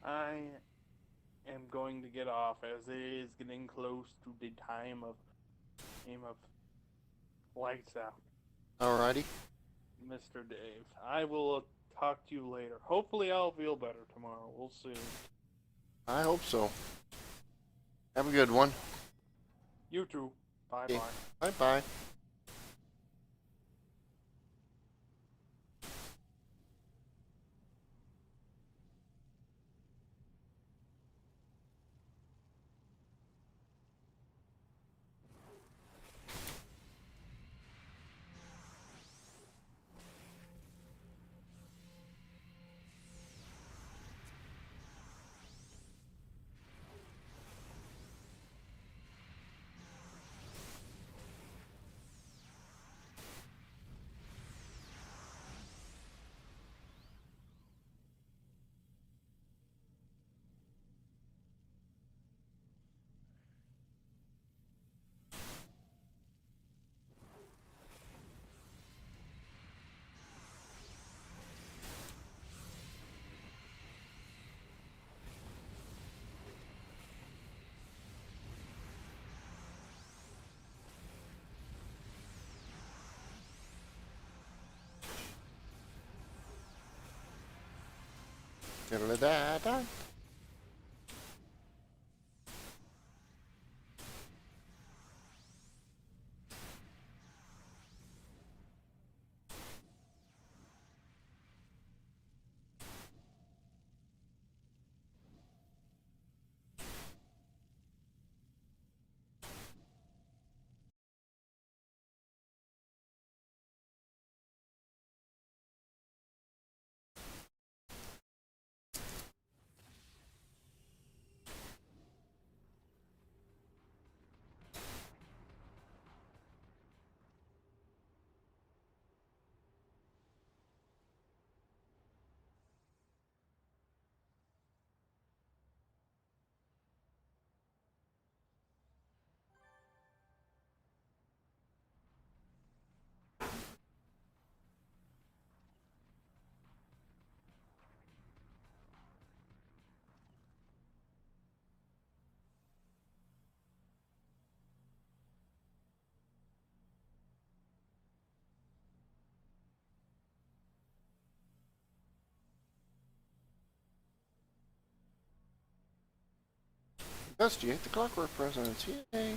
I am going to get off as it is getting close to the time of lights out. Alrighty. Mr. Dave. I will talk to you later. Hopefully, I'll feel better tomorrow. We'll see. I hope so. Have a good one. You too. Bye Okay. bye. Bye bye. Da-da-da-da. Best, you hit the clockwork presence. Yay.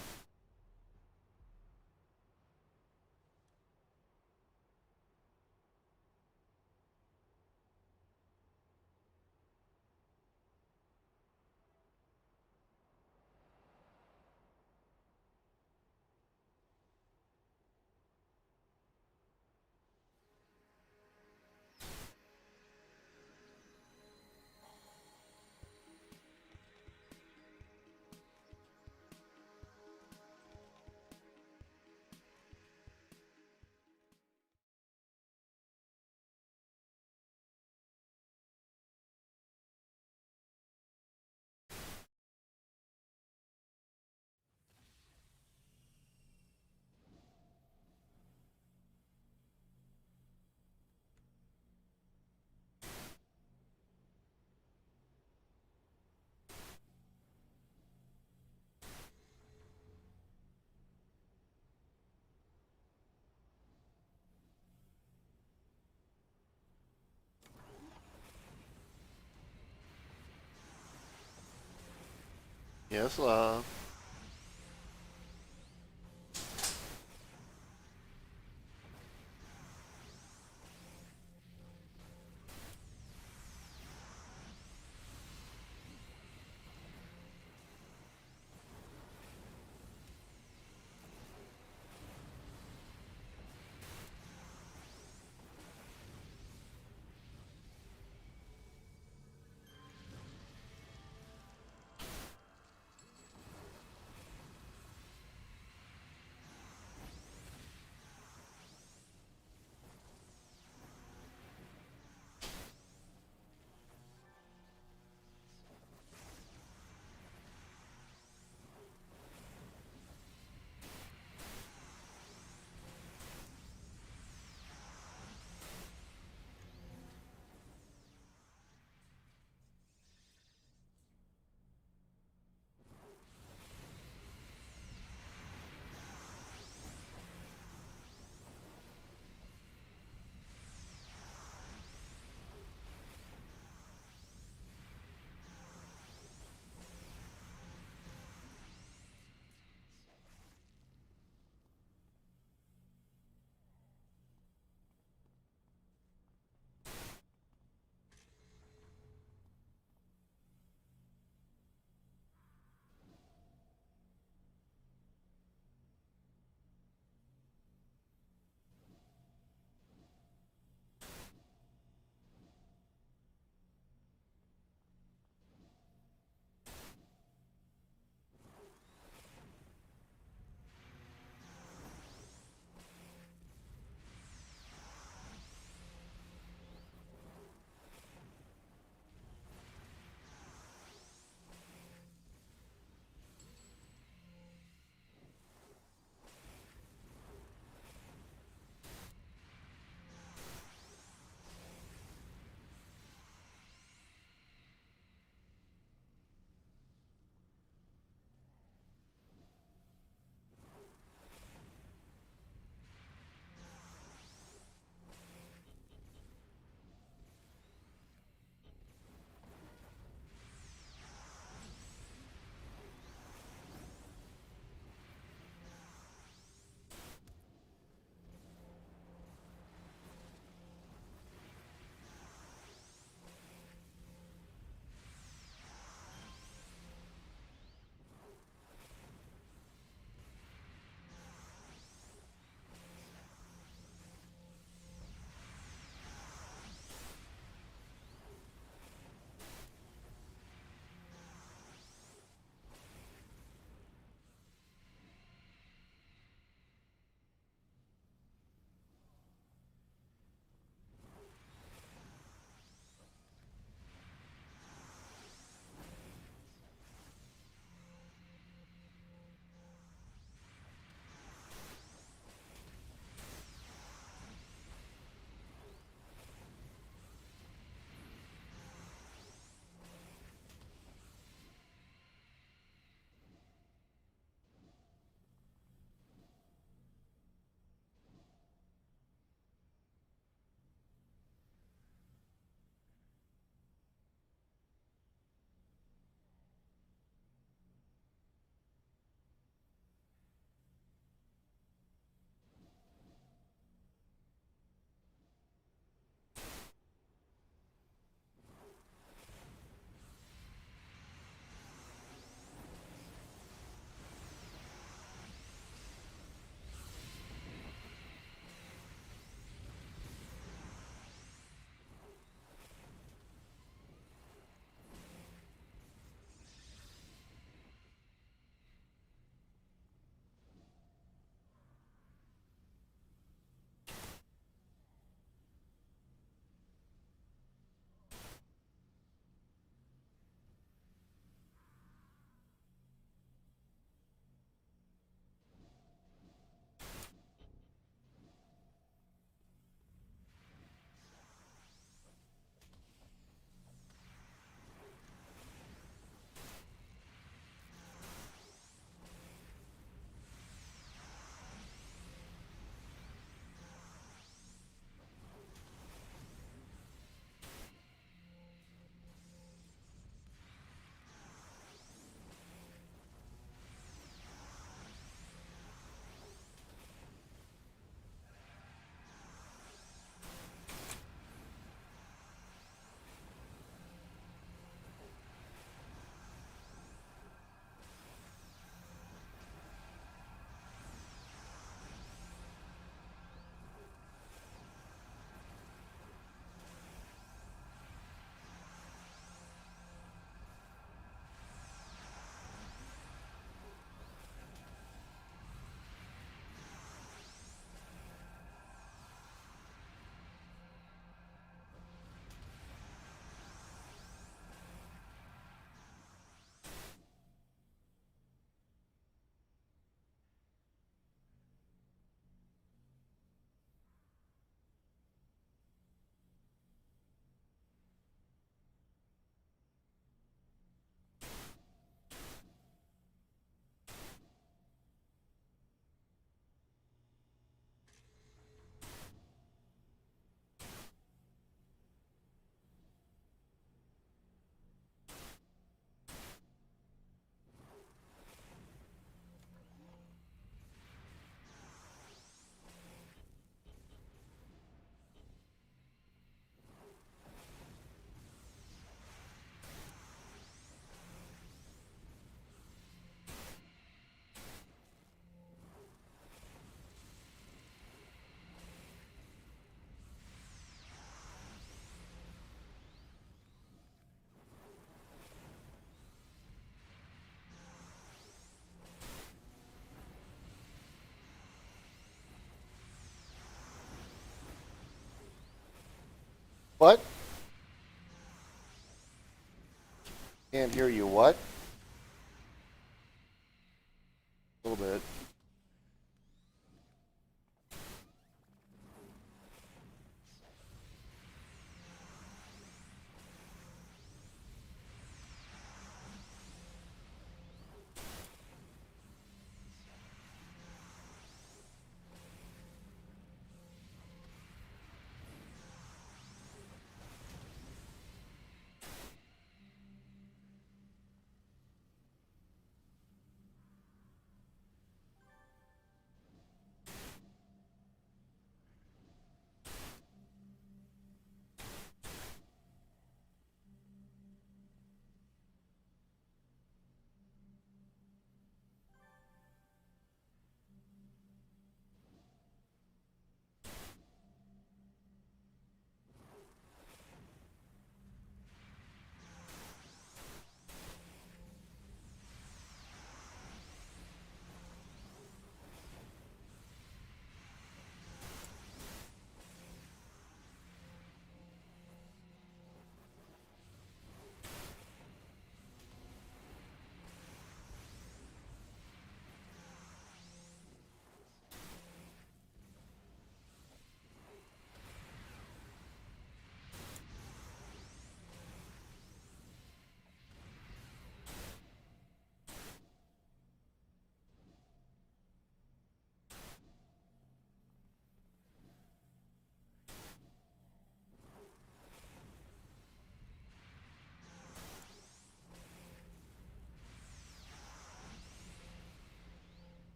Yes, love. What? Can't hear you. What? A little bit.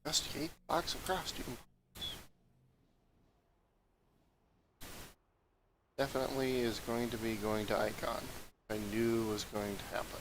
Investigate box of costume. Definitely is going to be going to Icon. I knew was going to happen.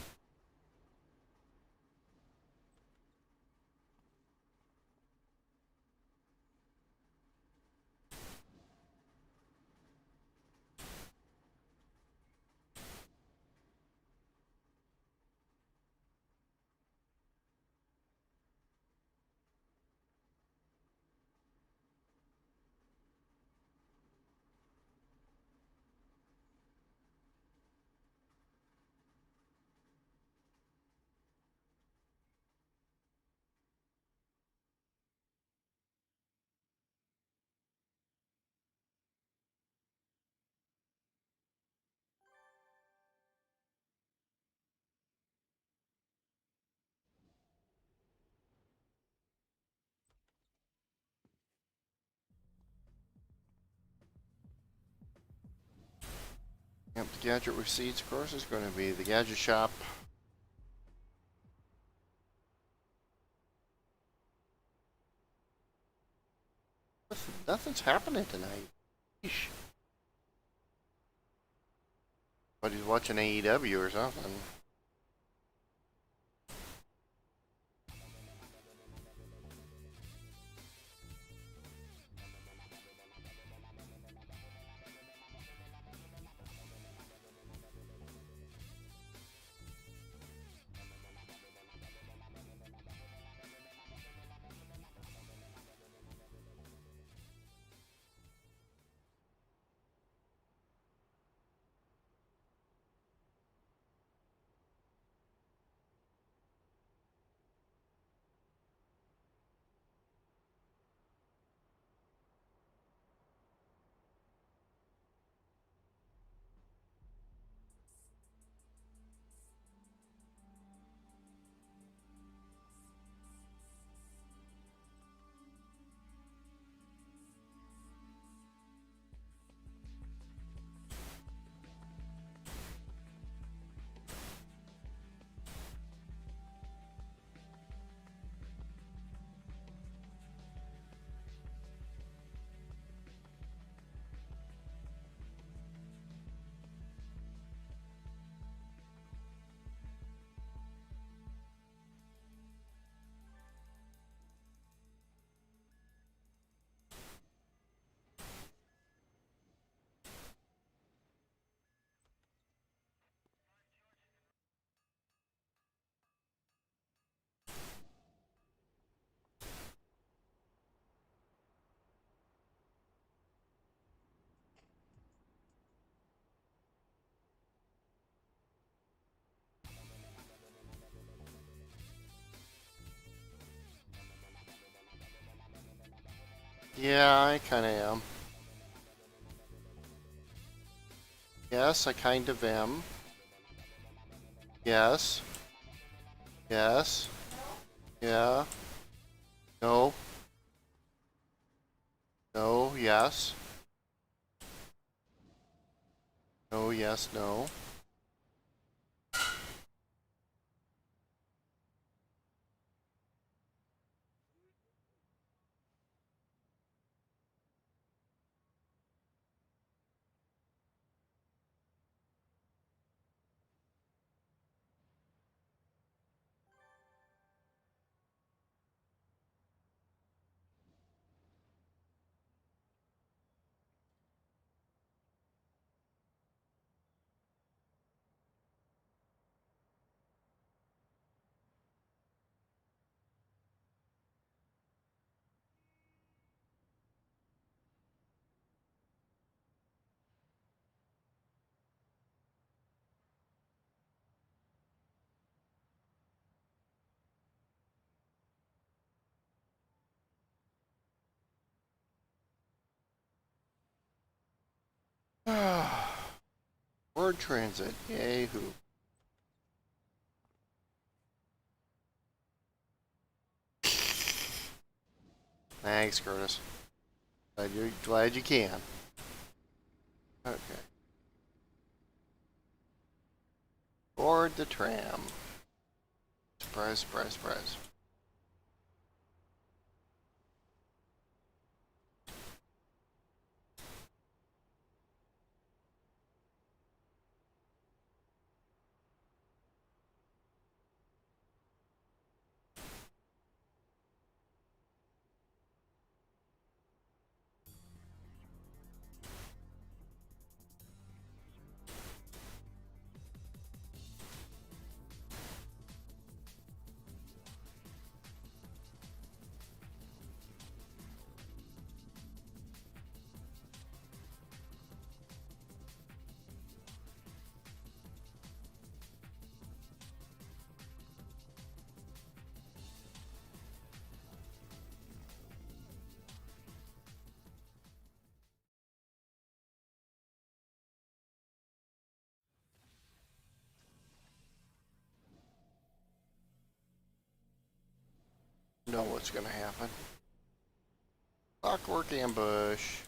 Yep, the gadget receipts, of course, is going to be the gadget shop. Nothing's happening tonight. Sheesh. But he's watching AEW or something. Yeah, I kind of am. Yes, I kind of am. Yes. Yes. Yeah. No. No. Yes. No. Yes. No. Word transit. Yay, who? Thanks, Curtis. Glad you can. Okay. Board the tram. Surprise, surprise, surprise. know what's gonna happen. Clockwork ambush.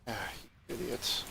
Ah, you idiots.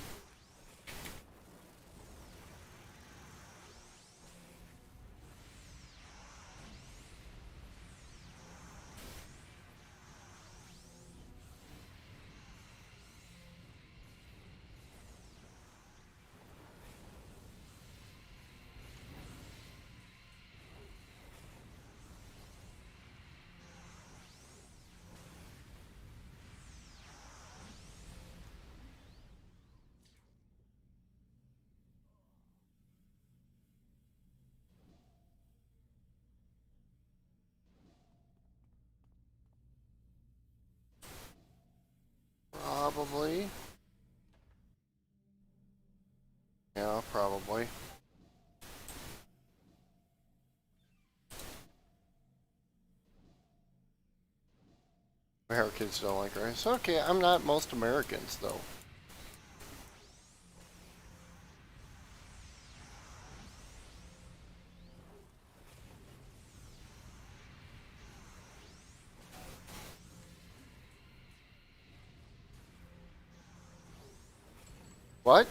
Probably. Yeah, probably. Americans don't like rice. Okay, I'm not most Americans, though. What?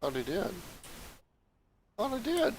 Oh, they did. Oh, they did.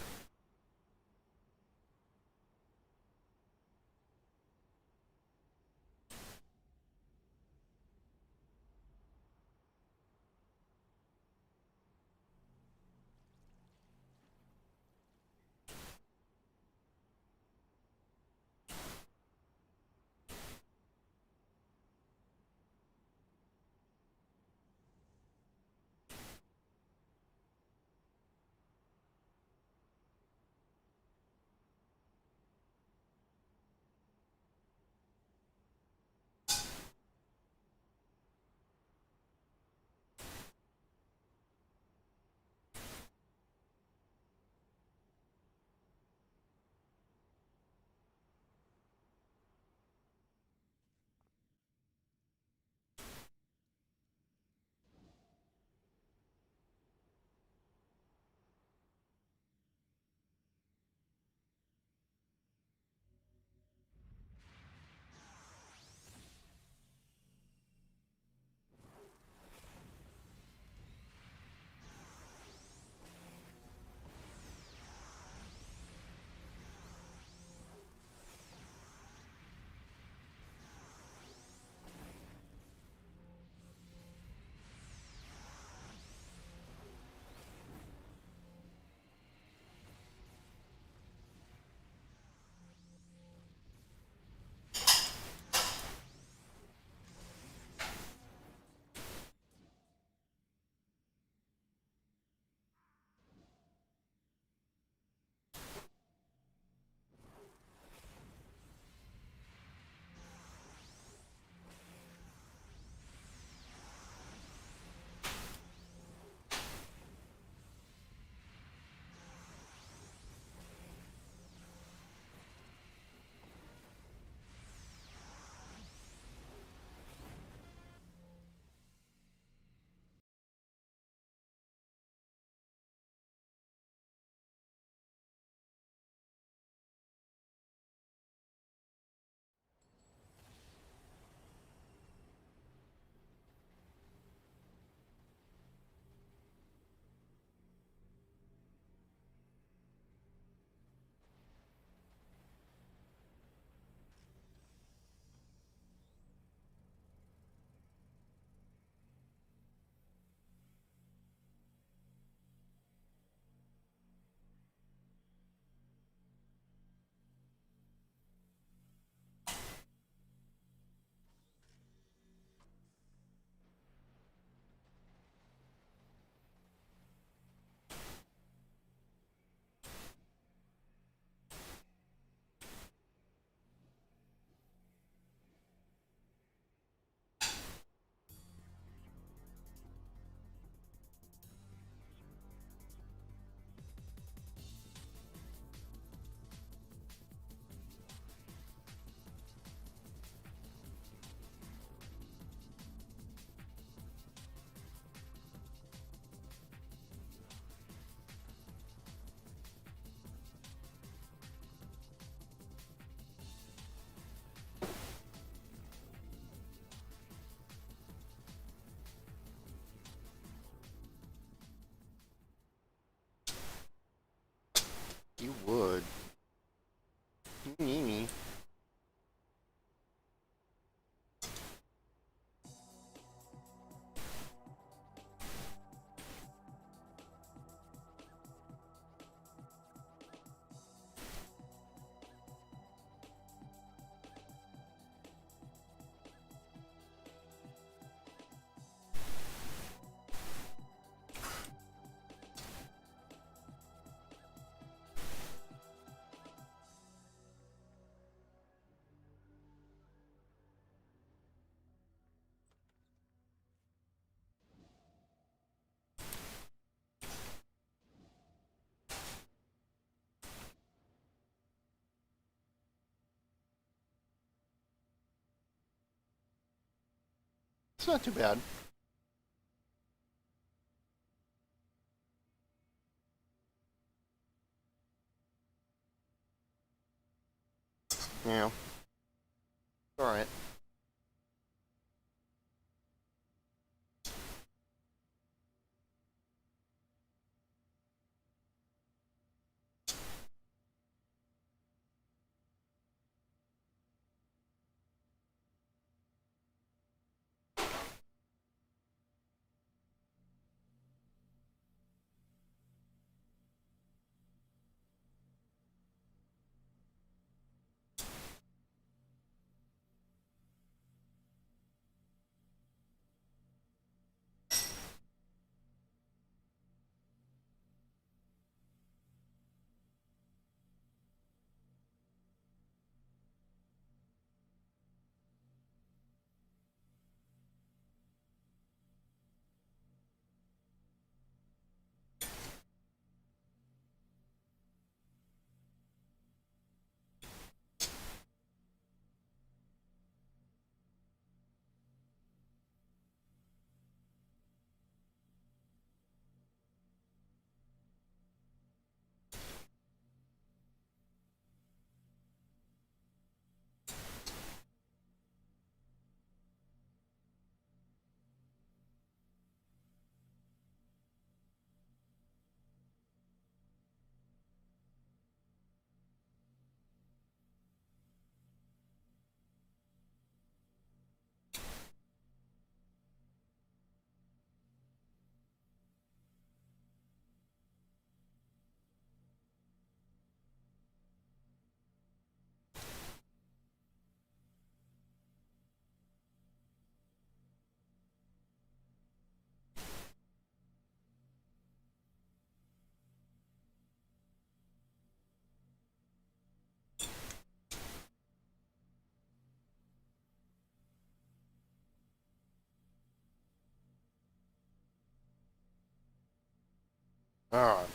It's not too bad. Yeah. Alright. Alright.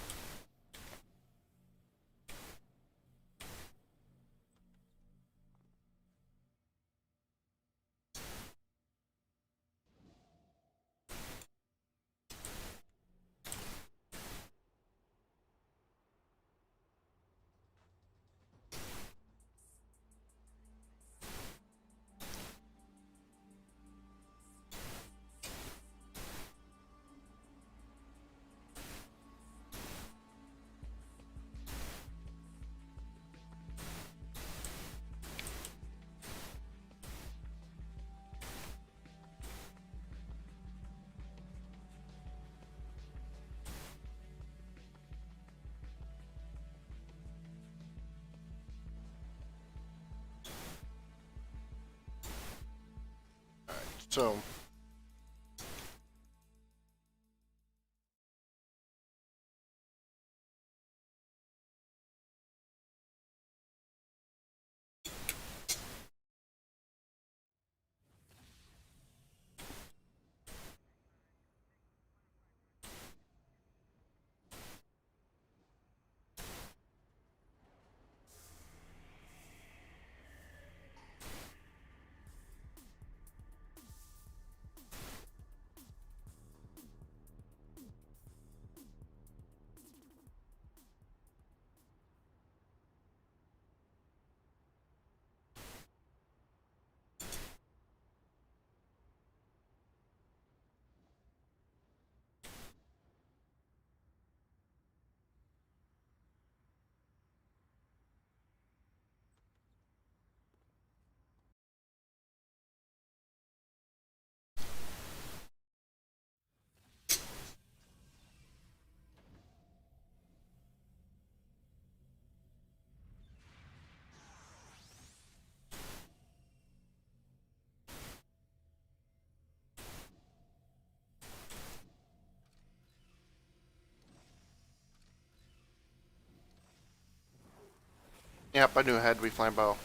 So, yep, I knew it had to be flambeau.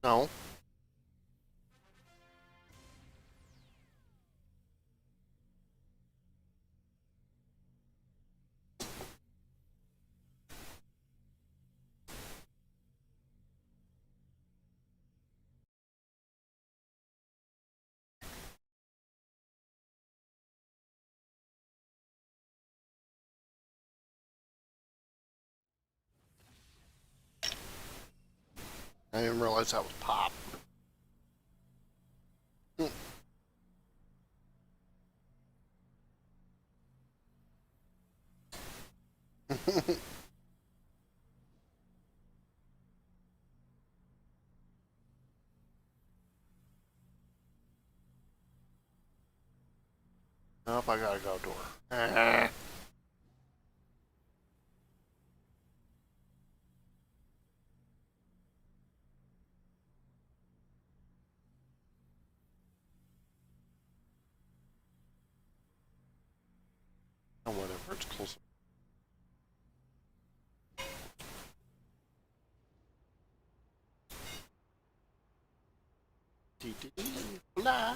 No. I didn't realize that was pop. Nope, I gotta go door. Oh, whatever, it's close. Fly.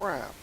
Crap.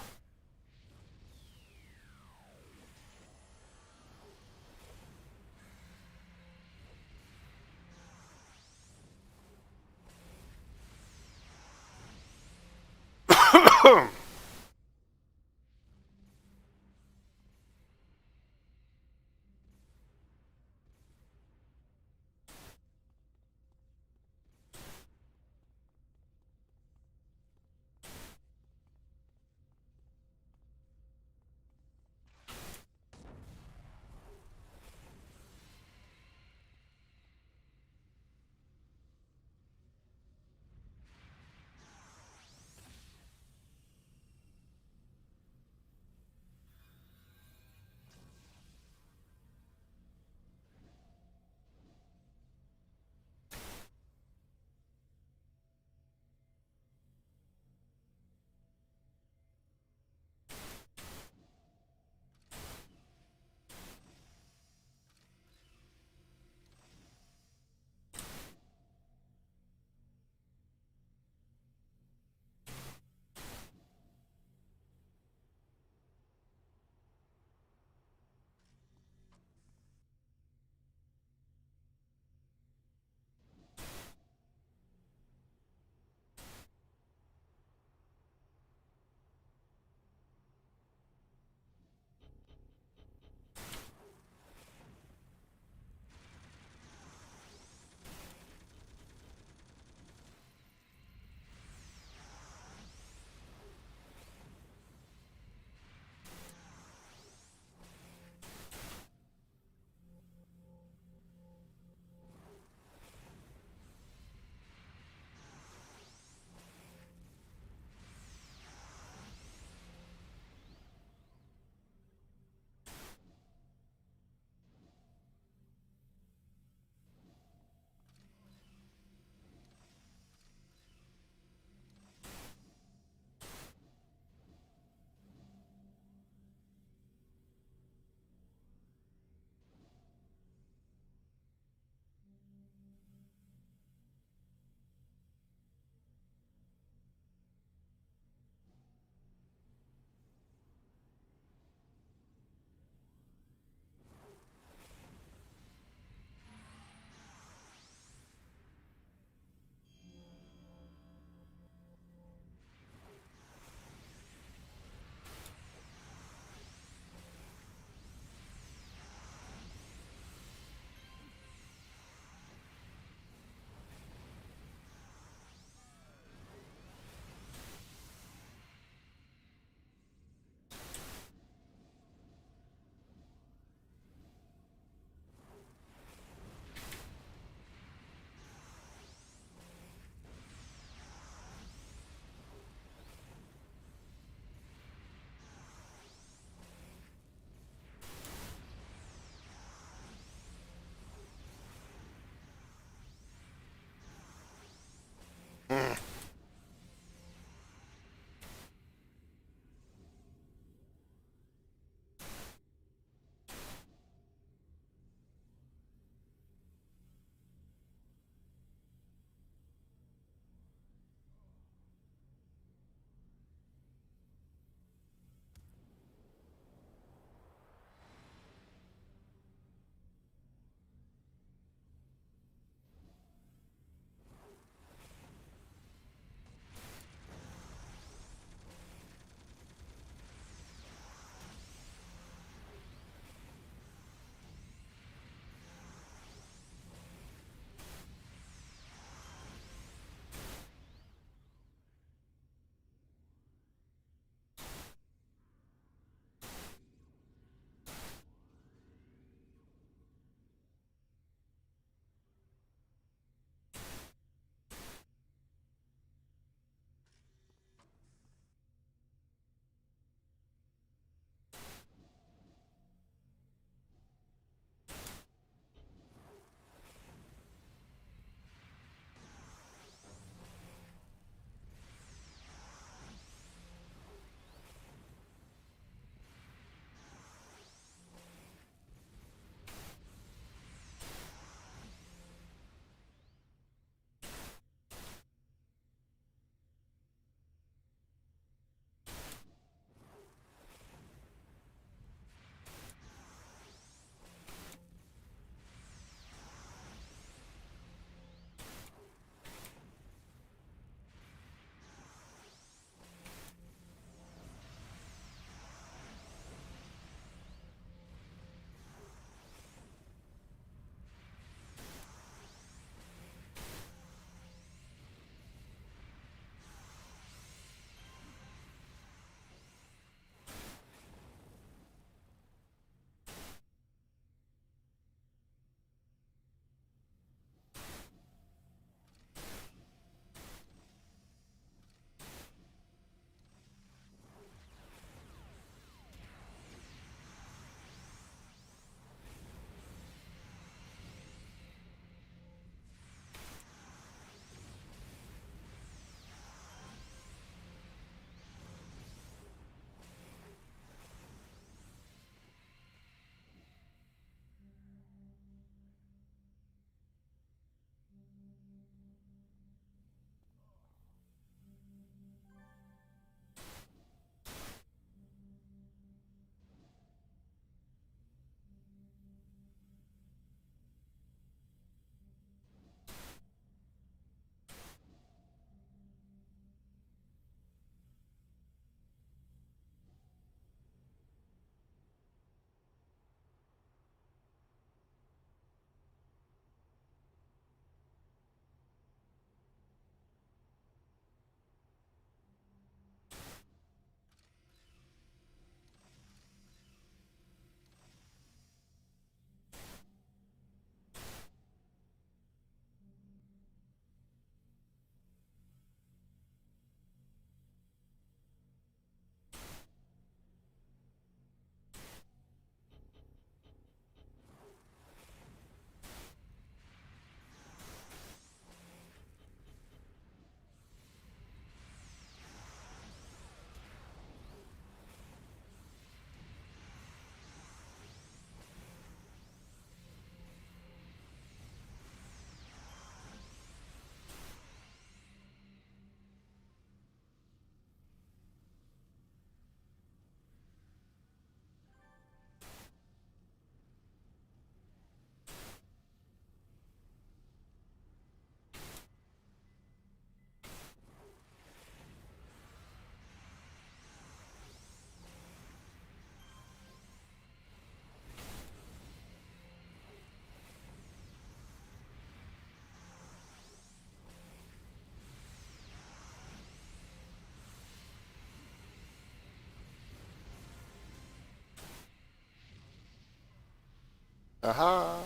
Aha!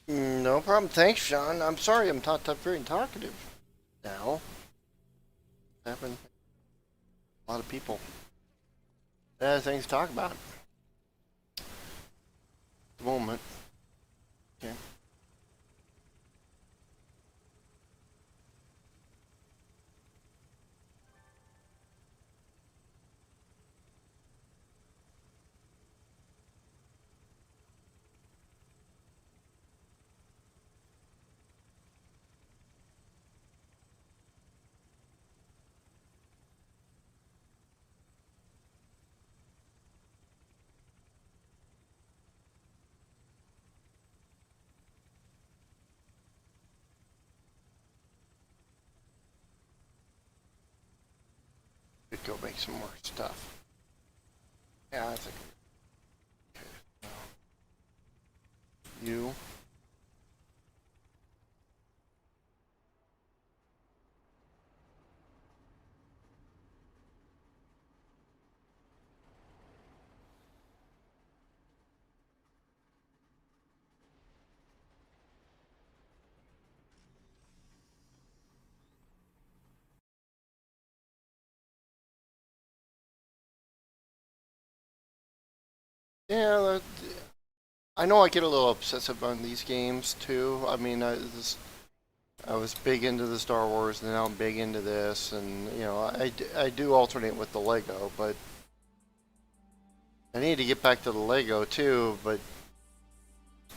No problem. Thanks, Sean. I'm sorry I'm not very talkative now. Happened. A lot of people. Things to talk about. At the moment. Okay. Could go make some more stuff. Yeah, I think. Okay. You. Yeah, I know I get a little obsessive on these games too. I mean, I was big into the Star Wars, and now I'm big into this, and you know, I do alternate with the Lego, but I need to get back to the Lego too. But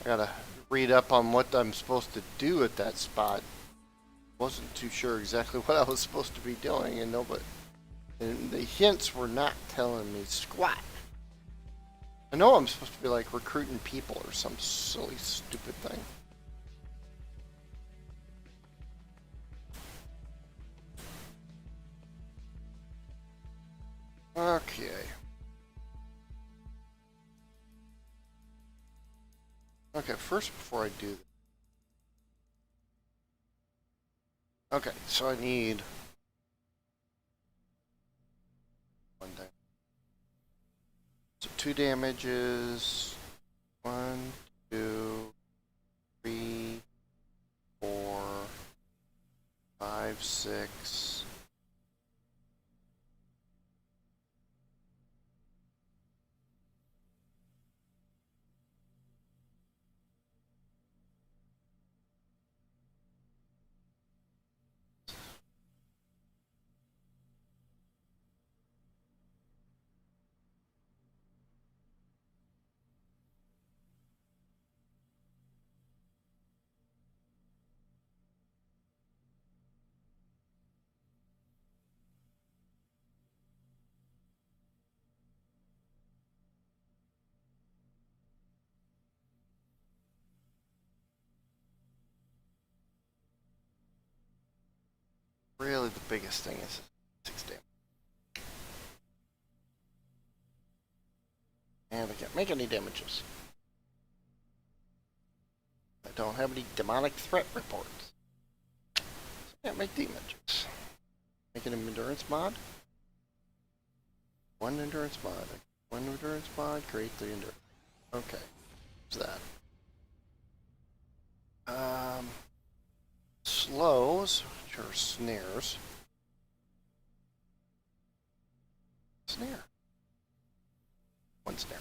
I gotta read up on what I'm supposed to do at that spot. Wasn't too sure exactly what I was supposed to be doing, and and the hints were not telling me squat. I know I'm supposed to be like recruiting people or some silly, stupid thing. Okay. Okay, first before I do this. Okay, so I need one thing. So 2 damages. 1, 2, 3, 4, 5, 6. Really, the biggest thing is 6 damage. And I can't make any damages. I don't have any demonic threat reports. So I can't make damages. Making an endurance mod? 1 endurance mod. 1 endurance mod, create the endurance. Okay. What's that? Slows, which are snares. Snare. 1 snare.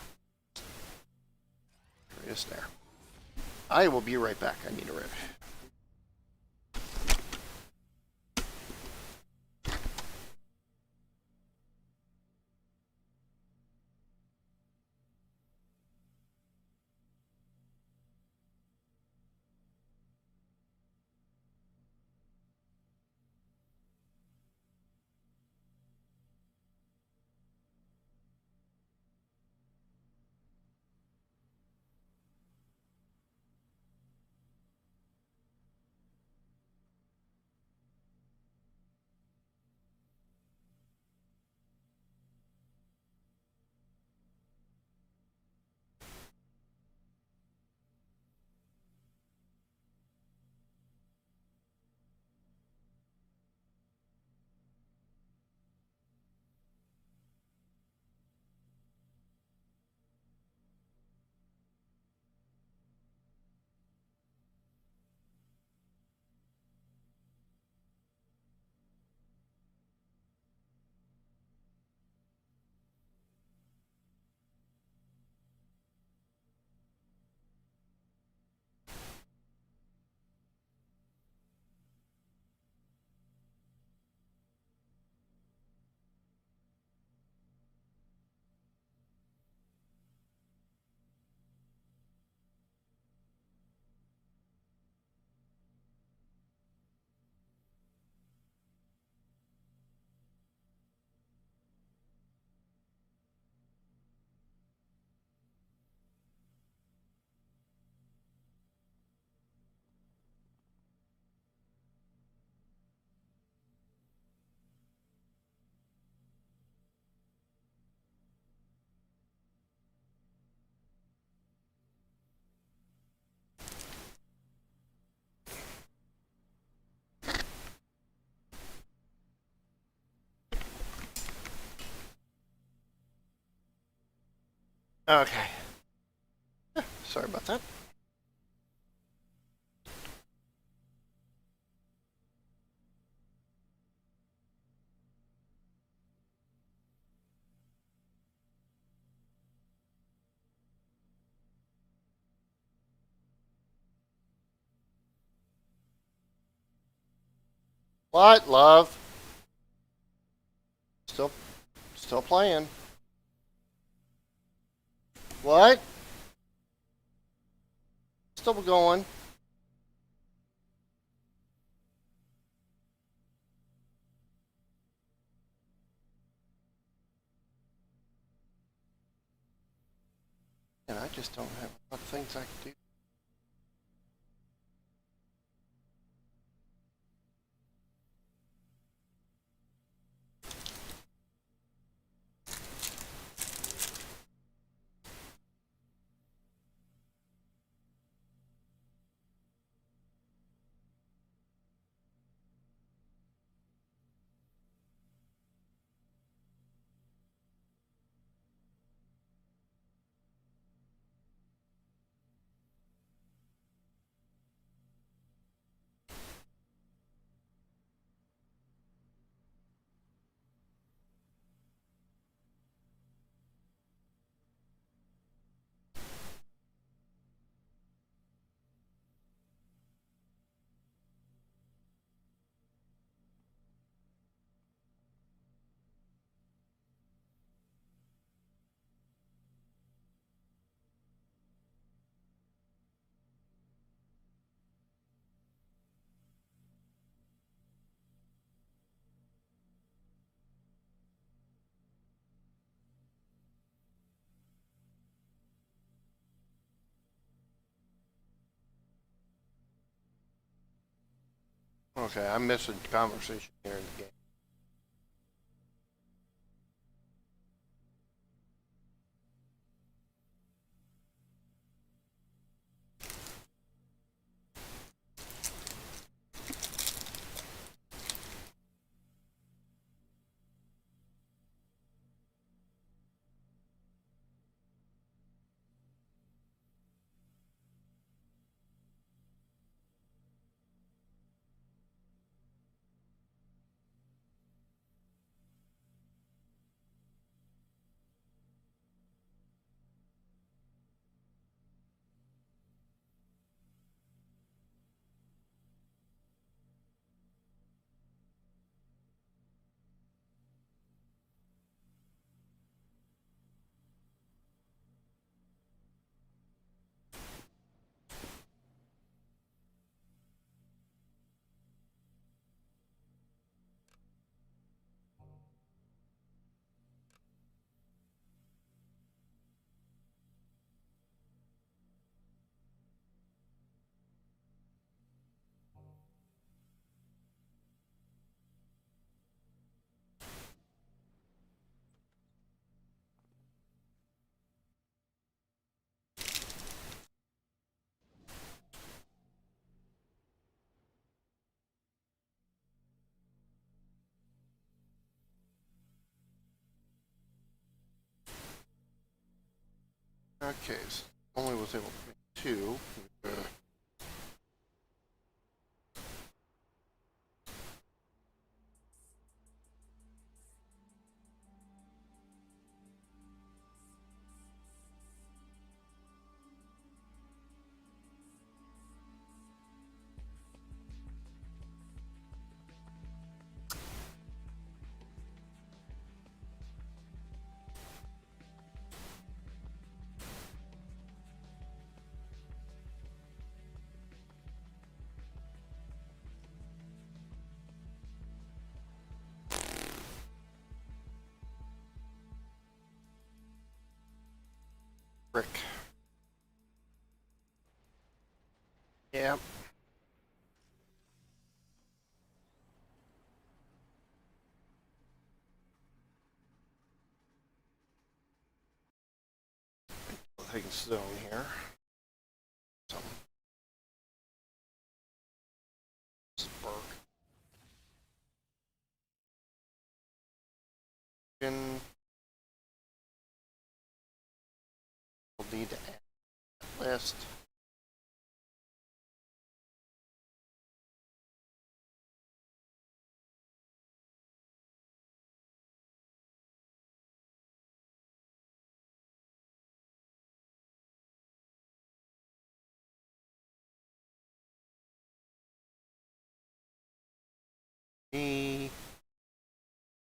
Create a snare. I will be right back. I need a riff. Okay. Sorry about that. What, love? Still, still playing. What? Still going. And I just don't have a lot of things I can do. Okay, I'm missing conversation here in the game. Okay, so only was able to make two. Brick. Yeah. Taking zone here. Some spark. In need to add that list.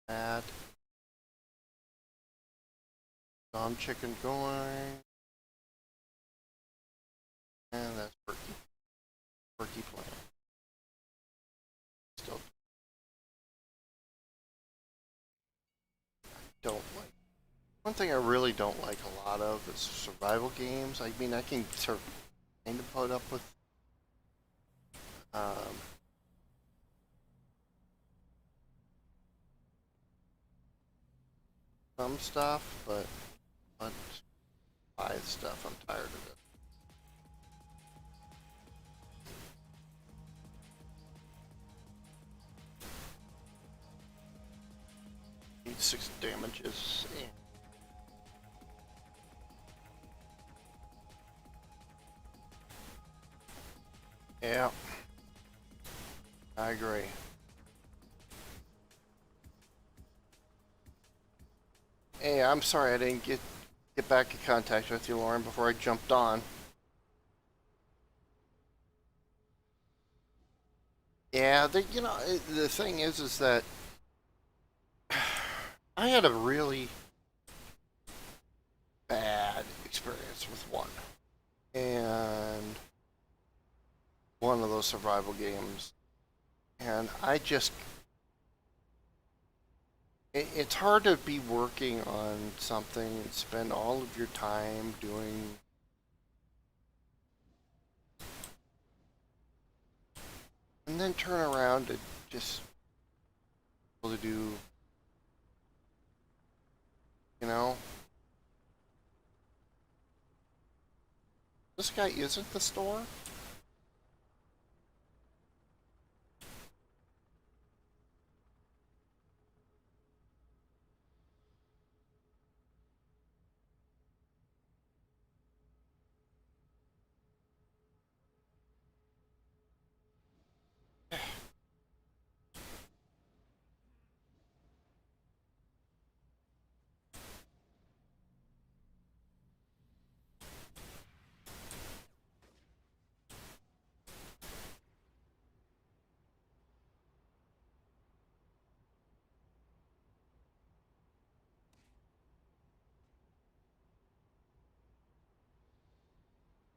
Add Dom chicken going, and that's Perky plant. Still don't like. One thing I really don't like a lot of is survival games. I mean, I can sort of kind of put up with some stuff, but buy stuff. I'm tired of it. Need 6 damages. Yeah, I agree. Hey, I'm sorry I didn't get back in contact with you, Lauren, before I jumped on. Yeah, you know, the thing is that I had a really bad experience with one. And one of those survival games. And I just... It's hard to be working on something and spend all of your time doing... And then turn around to just... to do... You know? This guy isn't the store?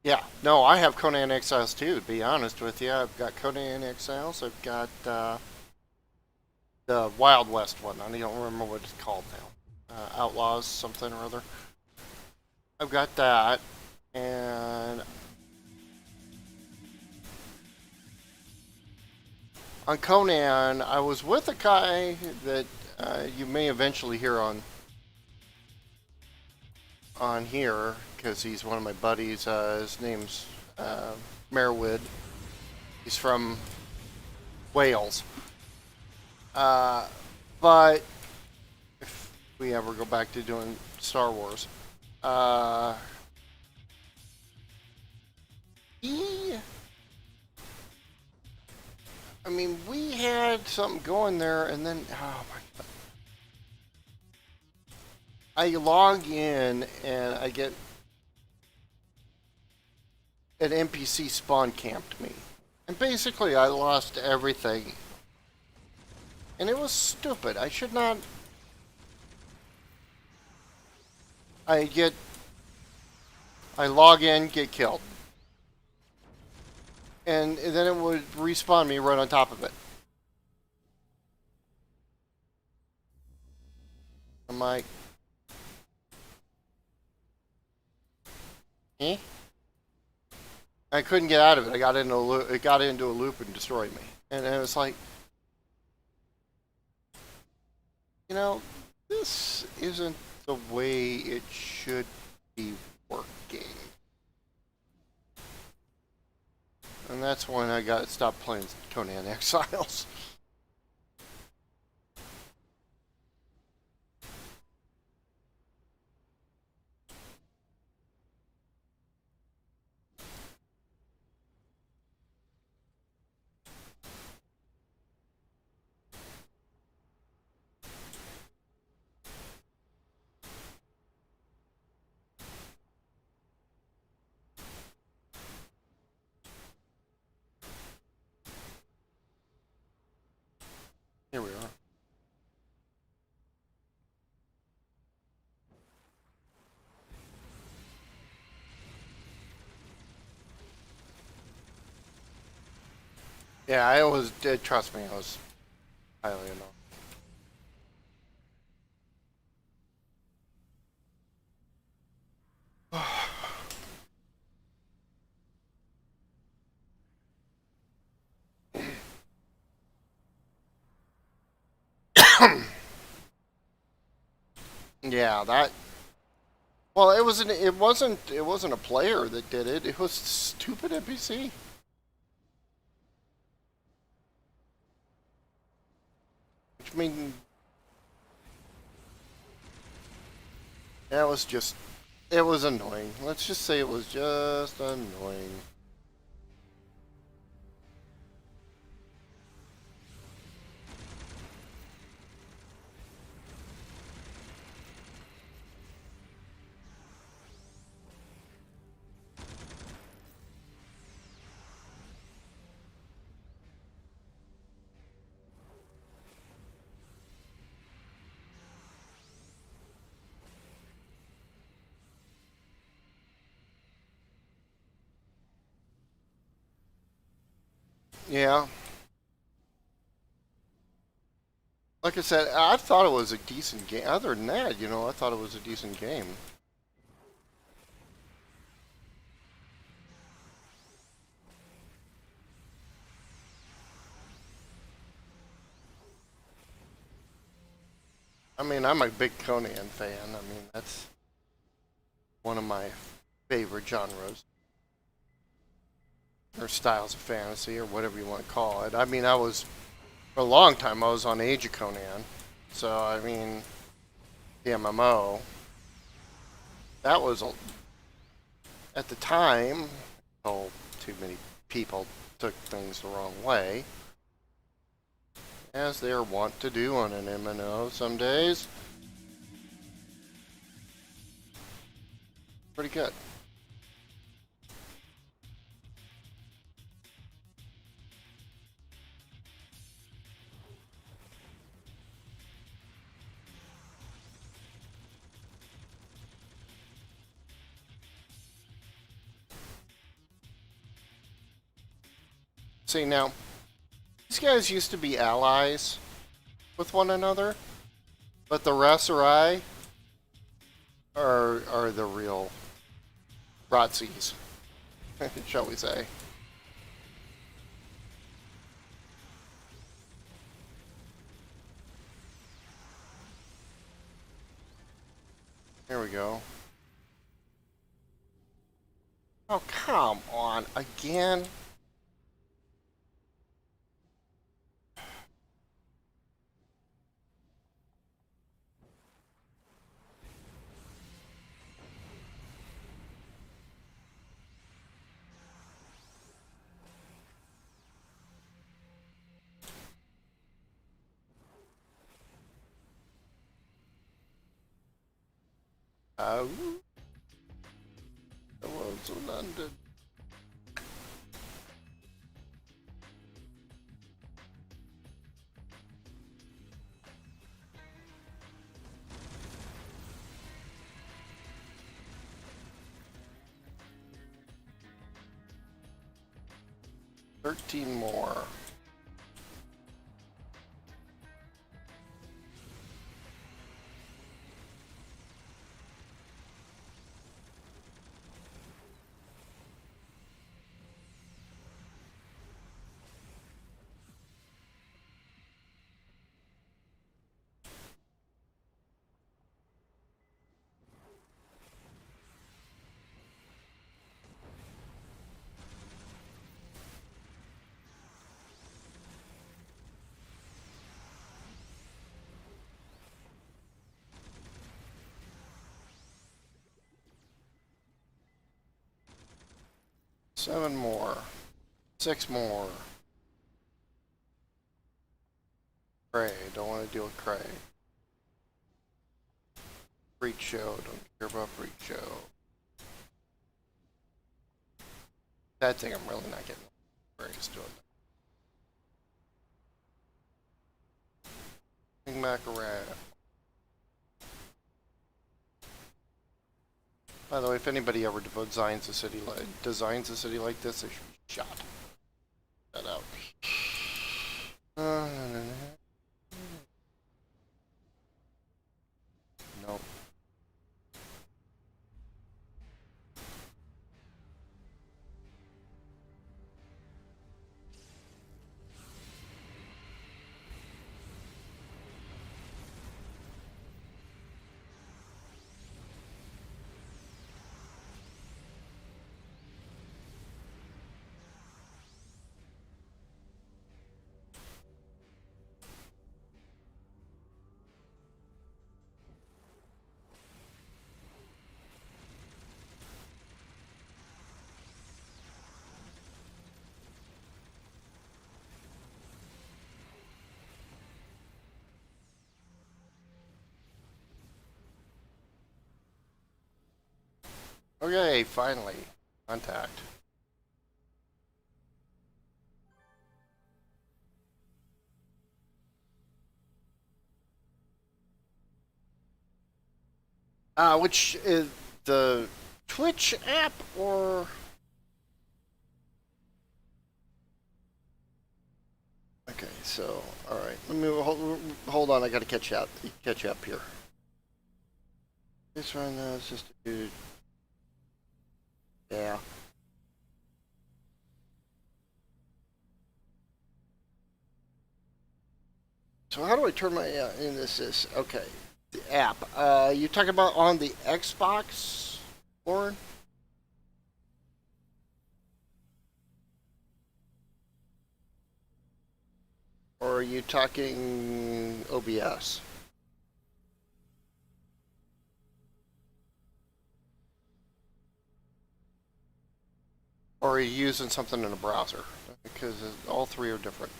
Yeah, no, I have Conan Exiles too, to be honest with you. I've got Conan Exiles, I've got the Wild West one. I don't remember what it's called now. Outlaws, something or other. I've got that, and on Conan, I was with a guy that you may eventually hear on here, because he's one of my buddies. His name's Merwood. He's from Wales. But if we ever go back to doing Star Wars, I mean, we had something going there, and then, oh my god. I log in, and I get an NPC spawn camped me. And basically, I lost everything. And it was stupid. I should not... I log in, get killed. And then it would respawn me right on top of it. I'm like... Eh? I couldn't get out of it. I got into a loop, it got into a loop and destroyed me. And it was like... You know, this isn't the way it should be working. And that's when I got stopped playing Conan Exiles. Here we are. Yeah, I always did. Trust me, I was highly annoyed. Yeah, that. Well, it wasn't a player that did it. It was stupid NPC. Which mean, that was just. It was annoying. Let's just say it was just annoying. Yeah. Like I said, I thought it was a decent game. Other than that, I thought it was a decent game. I mean, I'm a big Conan fan. I mean, that's one of my favorite genres or styles of fantasy or whatever you want to call it. I mean, for a long time I was on Age of Conan. So, I mean, the MMO, that was at the time, oh, too many people took things the wrong way, as they're wont to do on an MMO some days. Pretty good. See, now, these guys used to be allies with one another, but the Rasurai are the real Razzies, shall we say. Here we go. Oh, come on, again? Oh, the world's of London. $13 more. Seven more. 6 more. Cray. Don't want to deal with Cray. Freak Show. Don't care about Freak Show. That thing I'm really not getting very used to it. back around. By the way, if anybody ever designs a city like this, they should be shot. That out. Nope. Okay, finally. Contact. Which is the Twitch app or... Okay, so, alright. Let me hold on, I gotta catch up here. This one is just a dude. Yeah. So how do I turn my in this okay. The app. You talking about on the Xbox, Lauren? Or are you talking OBS? Or are you using something in a browser? Because all three are different.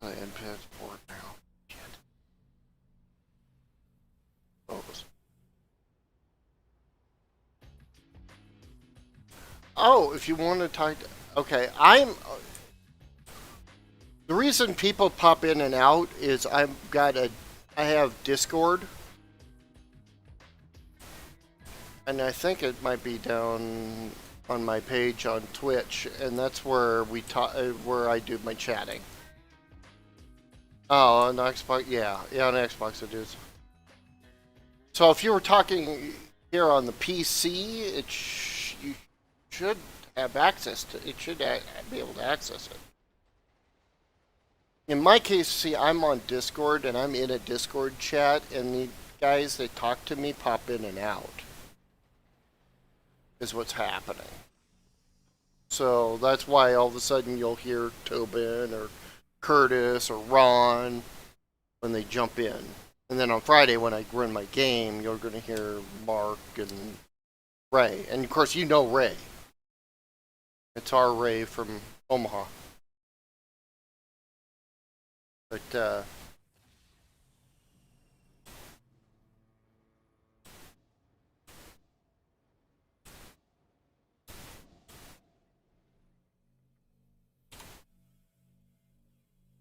I input port now. Shit. Oh, if you want to talk to, okay, the reason people pop in and out is I have Discord, and I think it might be down on my page on Twitch, and that's where where I do my chatting. Oh, on Xbox, yeah, on Xbox it is. So if you were talking here on the PC, you should have access to it. Should be able to access it. In my case, see, I'm on Discord and I'm in a Discord chat, and the guys that talk to me pop in and out. Is what's happening. So that's why all of a sudden you'll hear Tobin or Curtis or Ron when they jump in. And then on Friday when I run my game, you're going to hear Mark and Ray. And of course you know Ray. It's our Ray from Omaha. But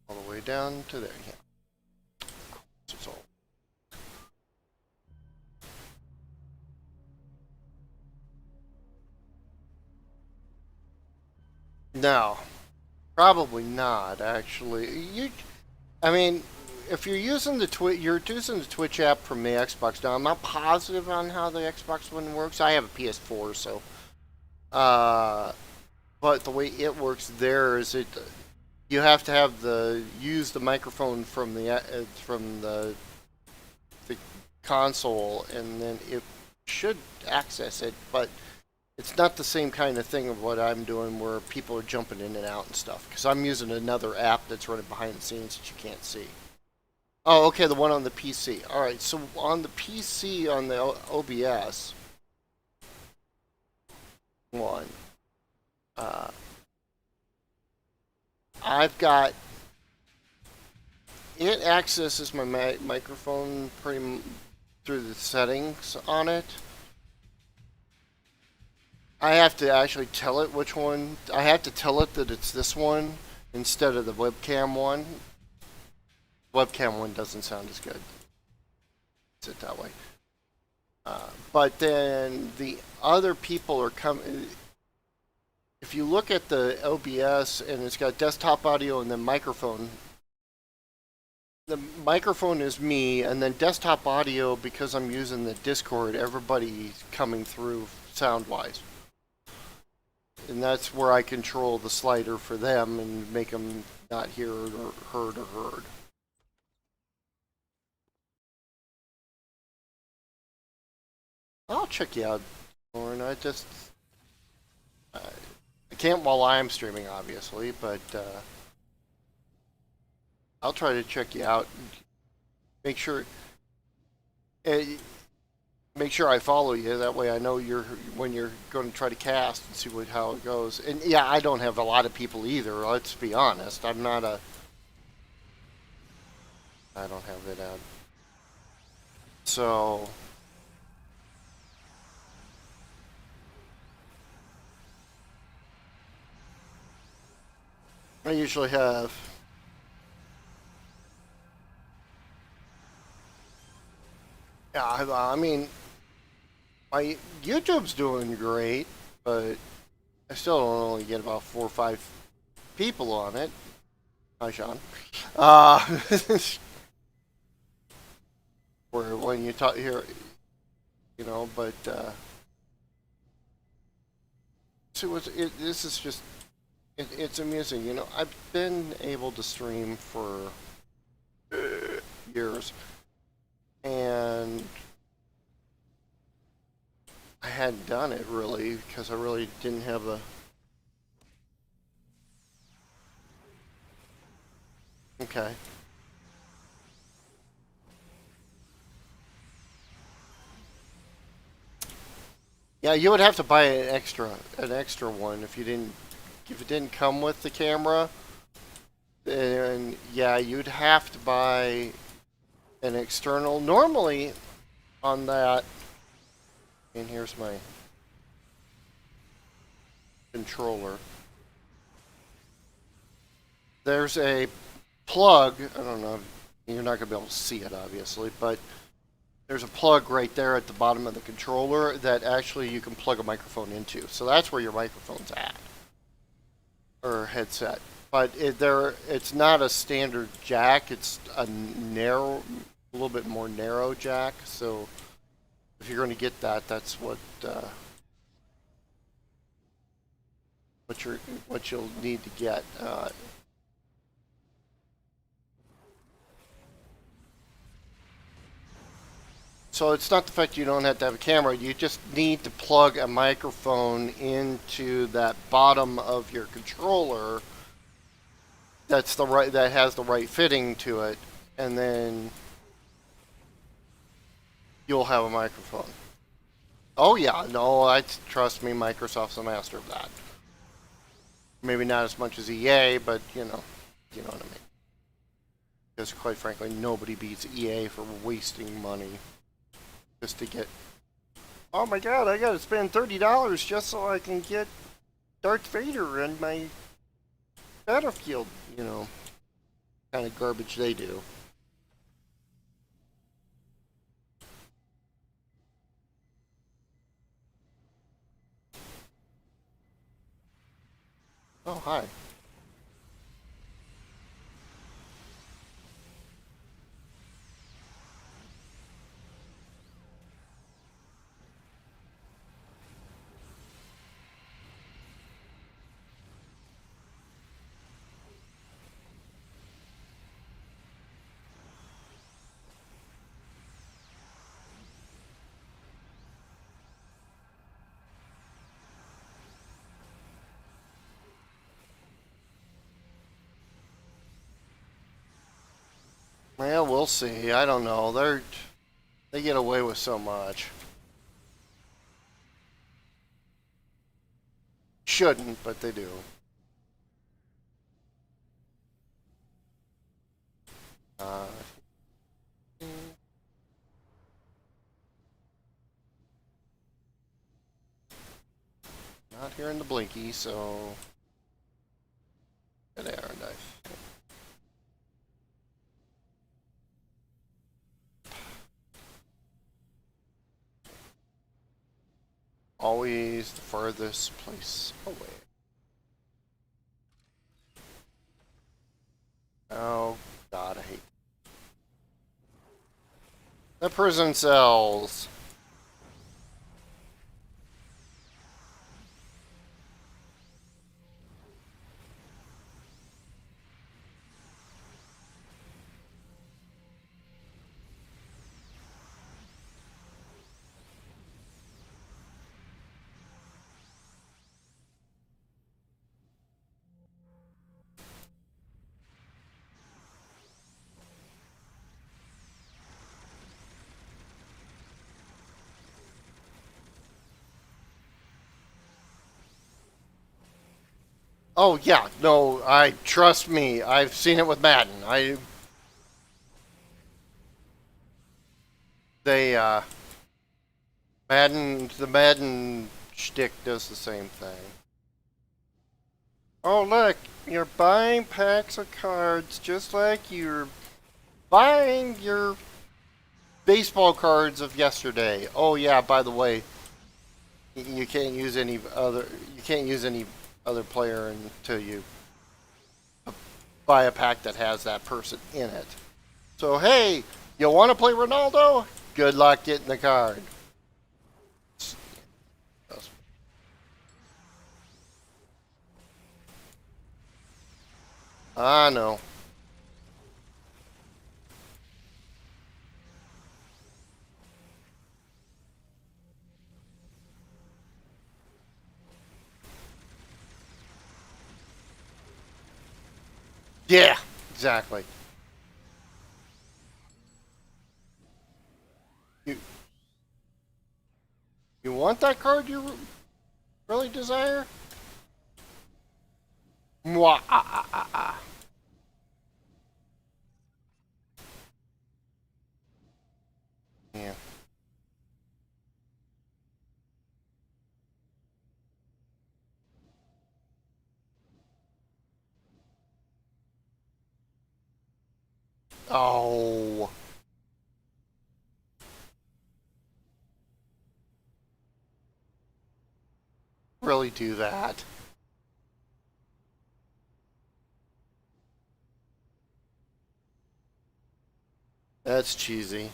all the way down to there, yeah. It's all. No, probably not. Actually, I mean, if you're using you're using the Twitch app from the Xbox. Now, I'm not positive on how the Xbox one works. I have a PS4, so. But the way it works there is you have to have use the microphone from the console, and then it should access it, but it's not the same kind of thing of what I'm doing where people are jumping in and out and stuff, because I'm using another app that's running behind the scenes that you can't see. Oh, okay, the one on the PC. Alright, so on the PC, on the OBS one, I've got, it accesses my microphone through the settings on it. I have to actually tell it which one. I have to tell it that it's this one instead of the webcam one. Webcam one doesn't sound as good. Sit that way. But then the other people are coming. If you look at the OBS and it's got desktop audio and then microphone, the microphone is me, and then desktop audio, because I'm using the Discord, everybody's coming through sound wise. And that's where I control the slider for them and make them not hear or heard or heard. I'll check you out, Lauren. I can't while I'm streaming, obviously, but I'll try to check you out. Make sure, make sure I follow you. That way, I know when you're going to try to cast and see how it goes. And yeah, I don't have a lot of people either. Let's be honest. I'm not a. I don't have it out. So. I usually have. Yeah, I mean, my YouTube's doing great, but I still don't only get about 4 or 5 people on it. Hi, Sean. Where when you talk here, you know, but so this is just it's amusing. You know, I've been able to stream for years, and I hadn't done it really because I really didn't have a. Okay. Yeah, you would have to buy an extra one if it didn't come with the camera. Then yeah, you'd have to buy an external. Normally, on that, and here's my controller. There's a plug. I don't know. You're not gonna be able to see it, obviously, but there's a plug right there at the bottom of the controller that actually you can plug a microphone into. So that's where your microphone's at, or headset. But it's not a standard jack. It's a little bit more narrow jack. So if you're going to get that, that's what you'll need to get. So it's not the fact you don't have to have a camera. You just need to plug a microphone into that bottom of your controller. That has the right fitting to it, and then you'll have a microphone. Oh yeah, no, trust me, Microsoft's the master of that. Maybe not as much as EA, but you know what I mean. Because quite frankly, nobody beats EA for wasting money just to get. Oh my God, I gotta spend $30 just so I can get Darth Vader in my Battlefield. You know, kind of garbage they do. Oh, hi. Well, we'll see. I don't know. They get away with so much. Shouldn't, but they do. Uh, not hearing the blinky, so good arrow knife. Always the farthest place away. Oh God, I hate the prison cells. Oh yeah, no, I trust me. I've seen it with Madden. They the Madden shtick does the same thing. Oh look, you're buying packs of cards just like you're buying your baseball cards of yesterday. Oh yeah, by the way, you can't use any other player until you buy a pack that has that person in it. So hey, you want to play Ronaldo? Good luck getting the card. I know. Yeah, exactly. You you want that card you really desire? Mwah, ah, ah, ah, ah. Yeah. Oh. Really do that. That's cheesy.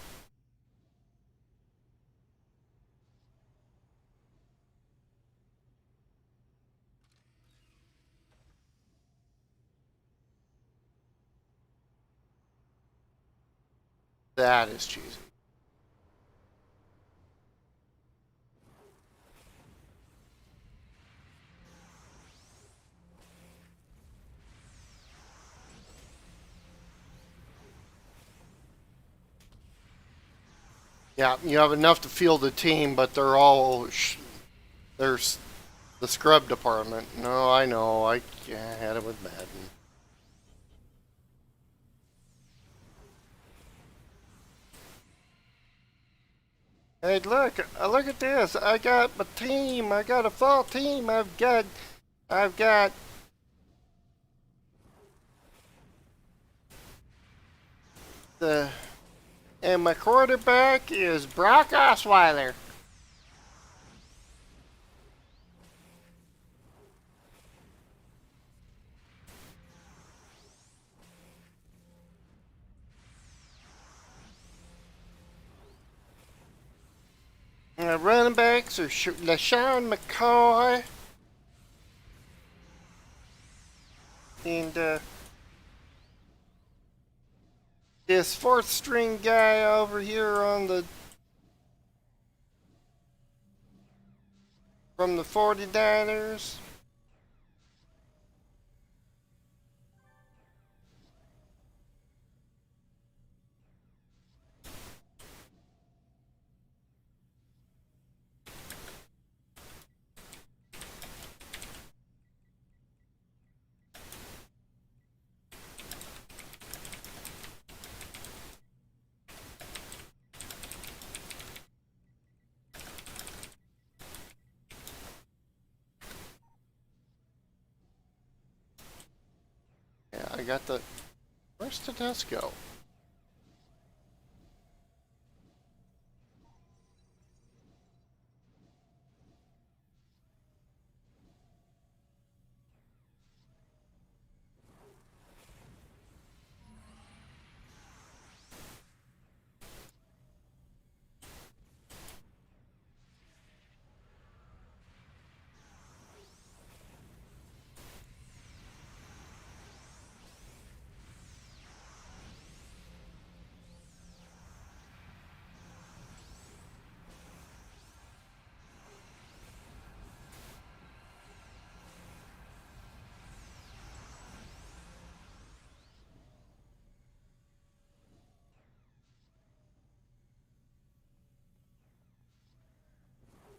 That is cheesy. Yeah, you have enough to field the team, but there's the scrub department. No, I know. I had it with Madden. Hey, look at this. I got my team. I got a full team. I've got the, and my quarterback is Brock Osweiler. And the running backs are LaShawn McCoy and this fourth string guy over here on the from the 49ers. got the... Where's Tedesco?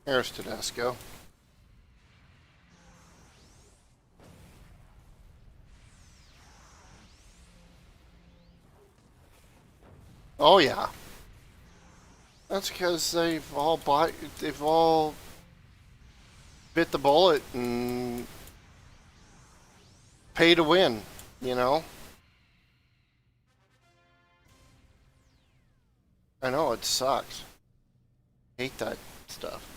There's Tedesco. Oh yeah. That's because they've all bit the bullet and pay to win, you know? I know, it sucks. Hate that stuff.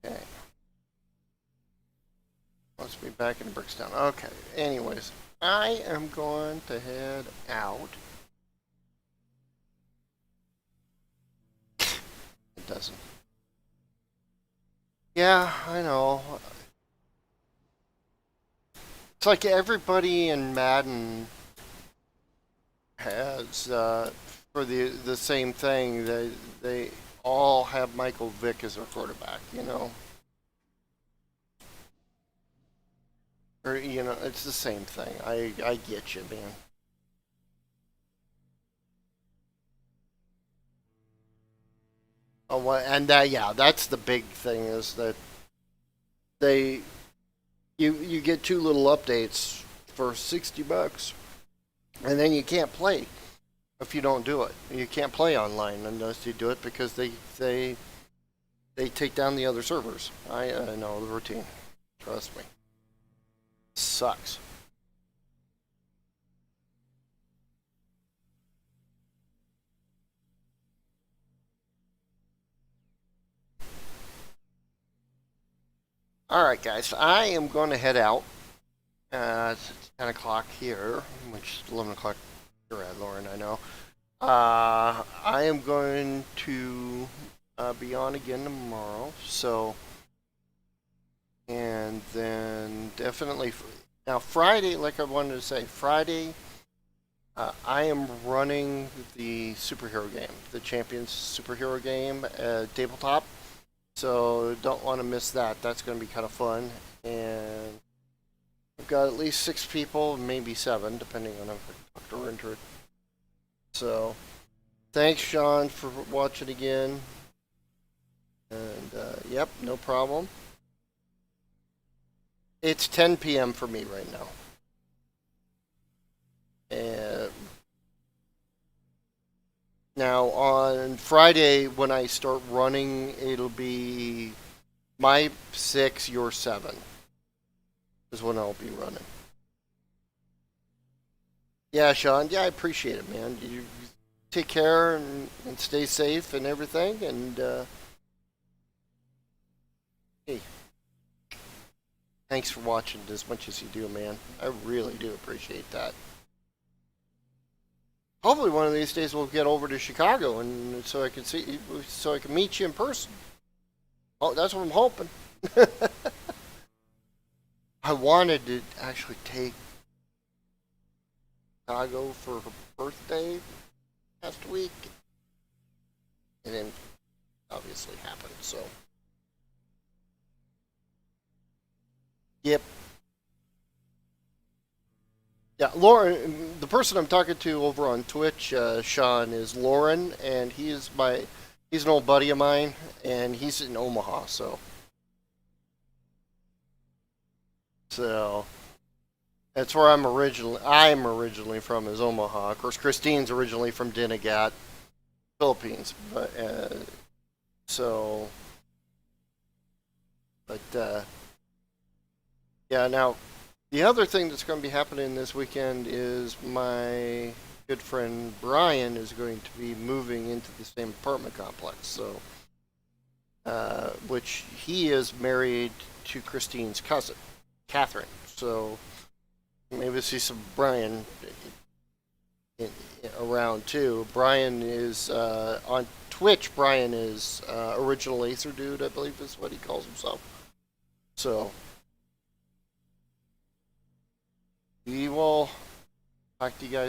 Okay. Must be back in Brickstown. Okay. Anyways, I am going to head out. It doesn't. Yeah, I know. It's like everybody in Madden has for the same thing. They all have Michael Vick as their quarterback. You know. Or, you know, it's the same thing. I get you, man. Oh, well, and yeah, that's the big thing is that they you get two little updates for $60, and then you can't play if you don't do it. You can't play online unless you do it because they take down the other servers. I know the routine. Trust me. Sucks. All right, guys. I am going to head out. It's 10 o'clock here, which is 11 o'clock here at Lauren, I know. I am going to be on again tomorrow, so. And then definitely. Now, Friday, like I wanted to say, Friday, I am running the superhero game, the Champions superhero game, tabletop. So don't want to miss that. That's going to be kind of fun. And I've got at least 6 people, maybe 7, depending on if I talk her into it. So thanks, Sean, for watching again. And yep, no problem. It's 10 p.m. for me right now. And now on Friday when I start running, it'll be my 6, your 7 is when I'll be running. Yeah, Sean. Yeah, I appreciate it, man. You take care and stay safe and everything. And hey, thanks for watching as much as you do, man. I really do appreciate that. Hopefully, one of these days we'll get over to Chicago, and so I can meet you in person. Oh, that's what I'm hoping. I wanted to actually take Chicago for her birthday last week. It didn't obviously happen, so. Yep. Yeah, Lauren, the person I'm talking to over on Twitch, Sean, is Lauren, and he's an old buddy of mine, and he's in Omaha, so that's where I'm originally from, is Omaha. Of course, Christine's originally from Dinagat, Philippines, but so, but yeah. Now, the other thing that's going to be happening this weekend is my good friend Brian is going to be moving into the same apartment complex. So, which he is married to Christine's cousin, Catherine. So maybe see some Brian around too. Brian is on Twitch. Brian is original Aether dude, I believe is what he calls himself. So we will talk to you guys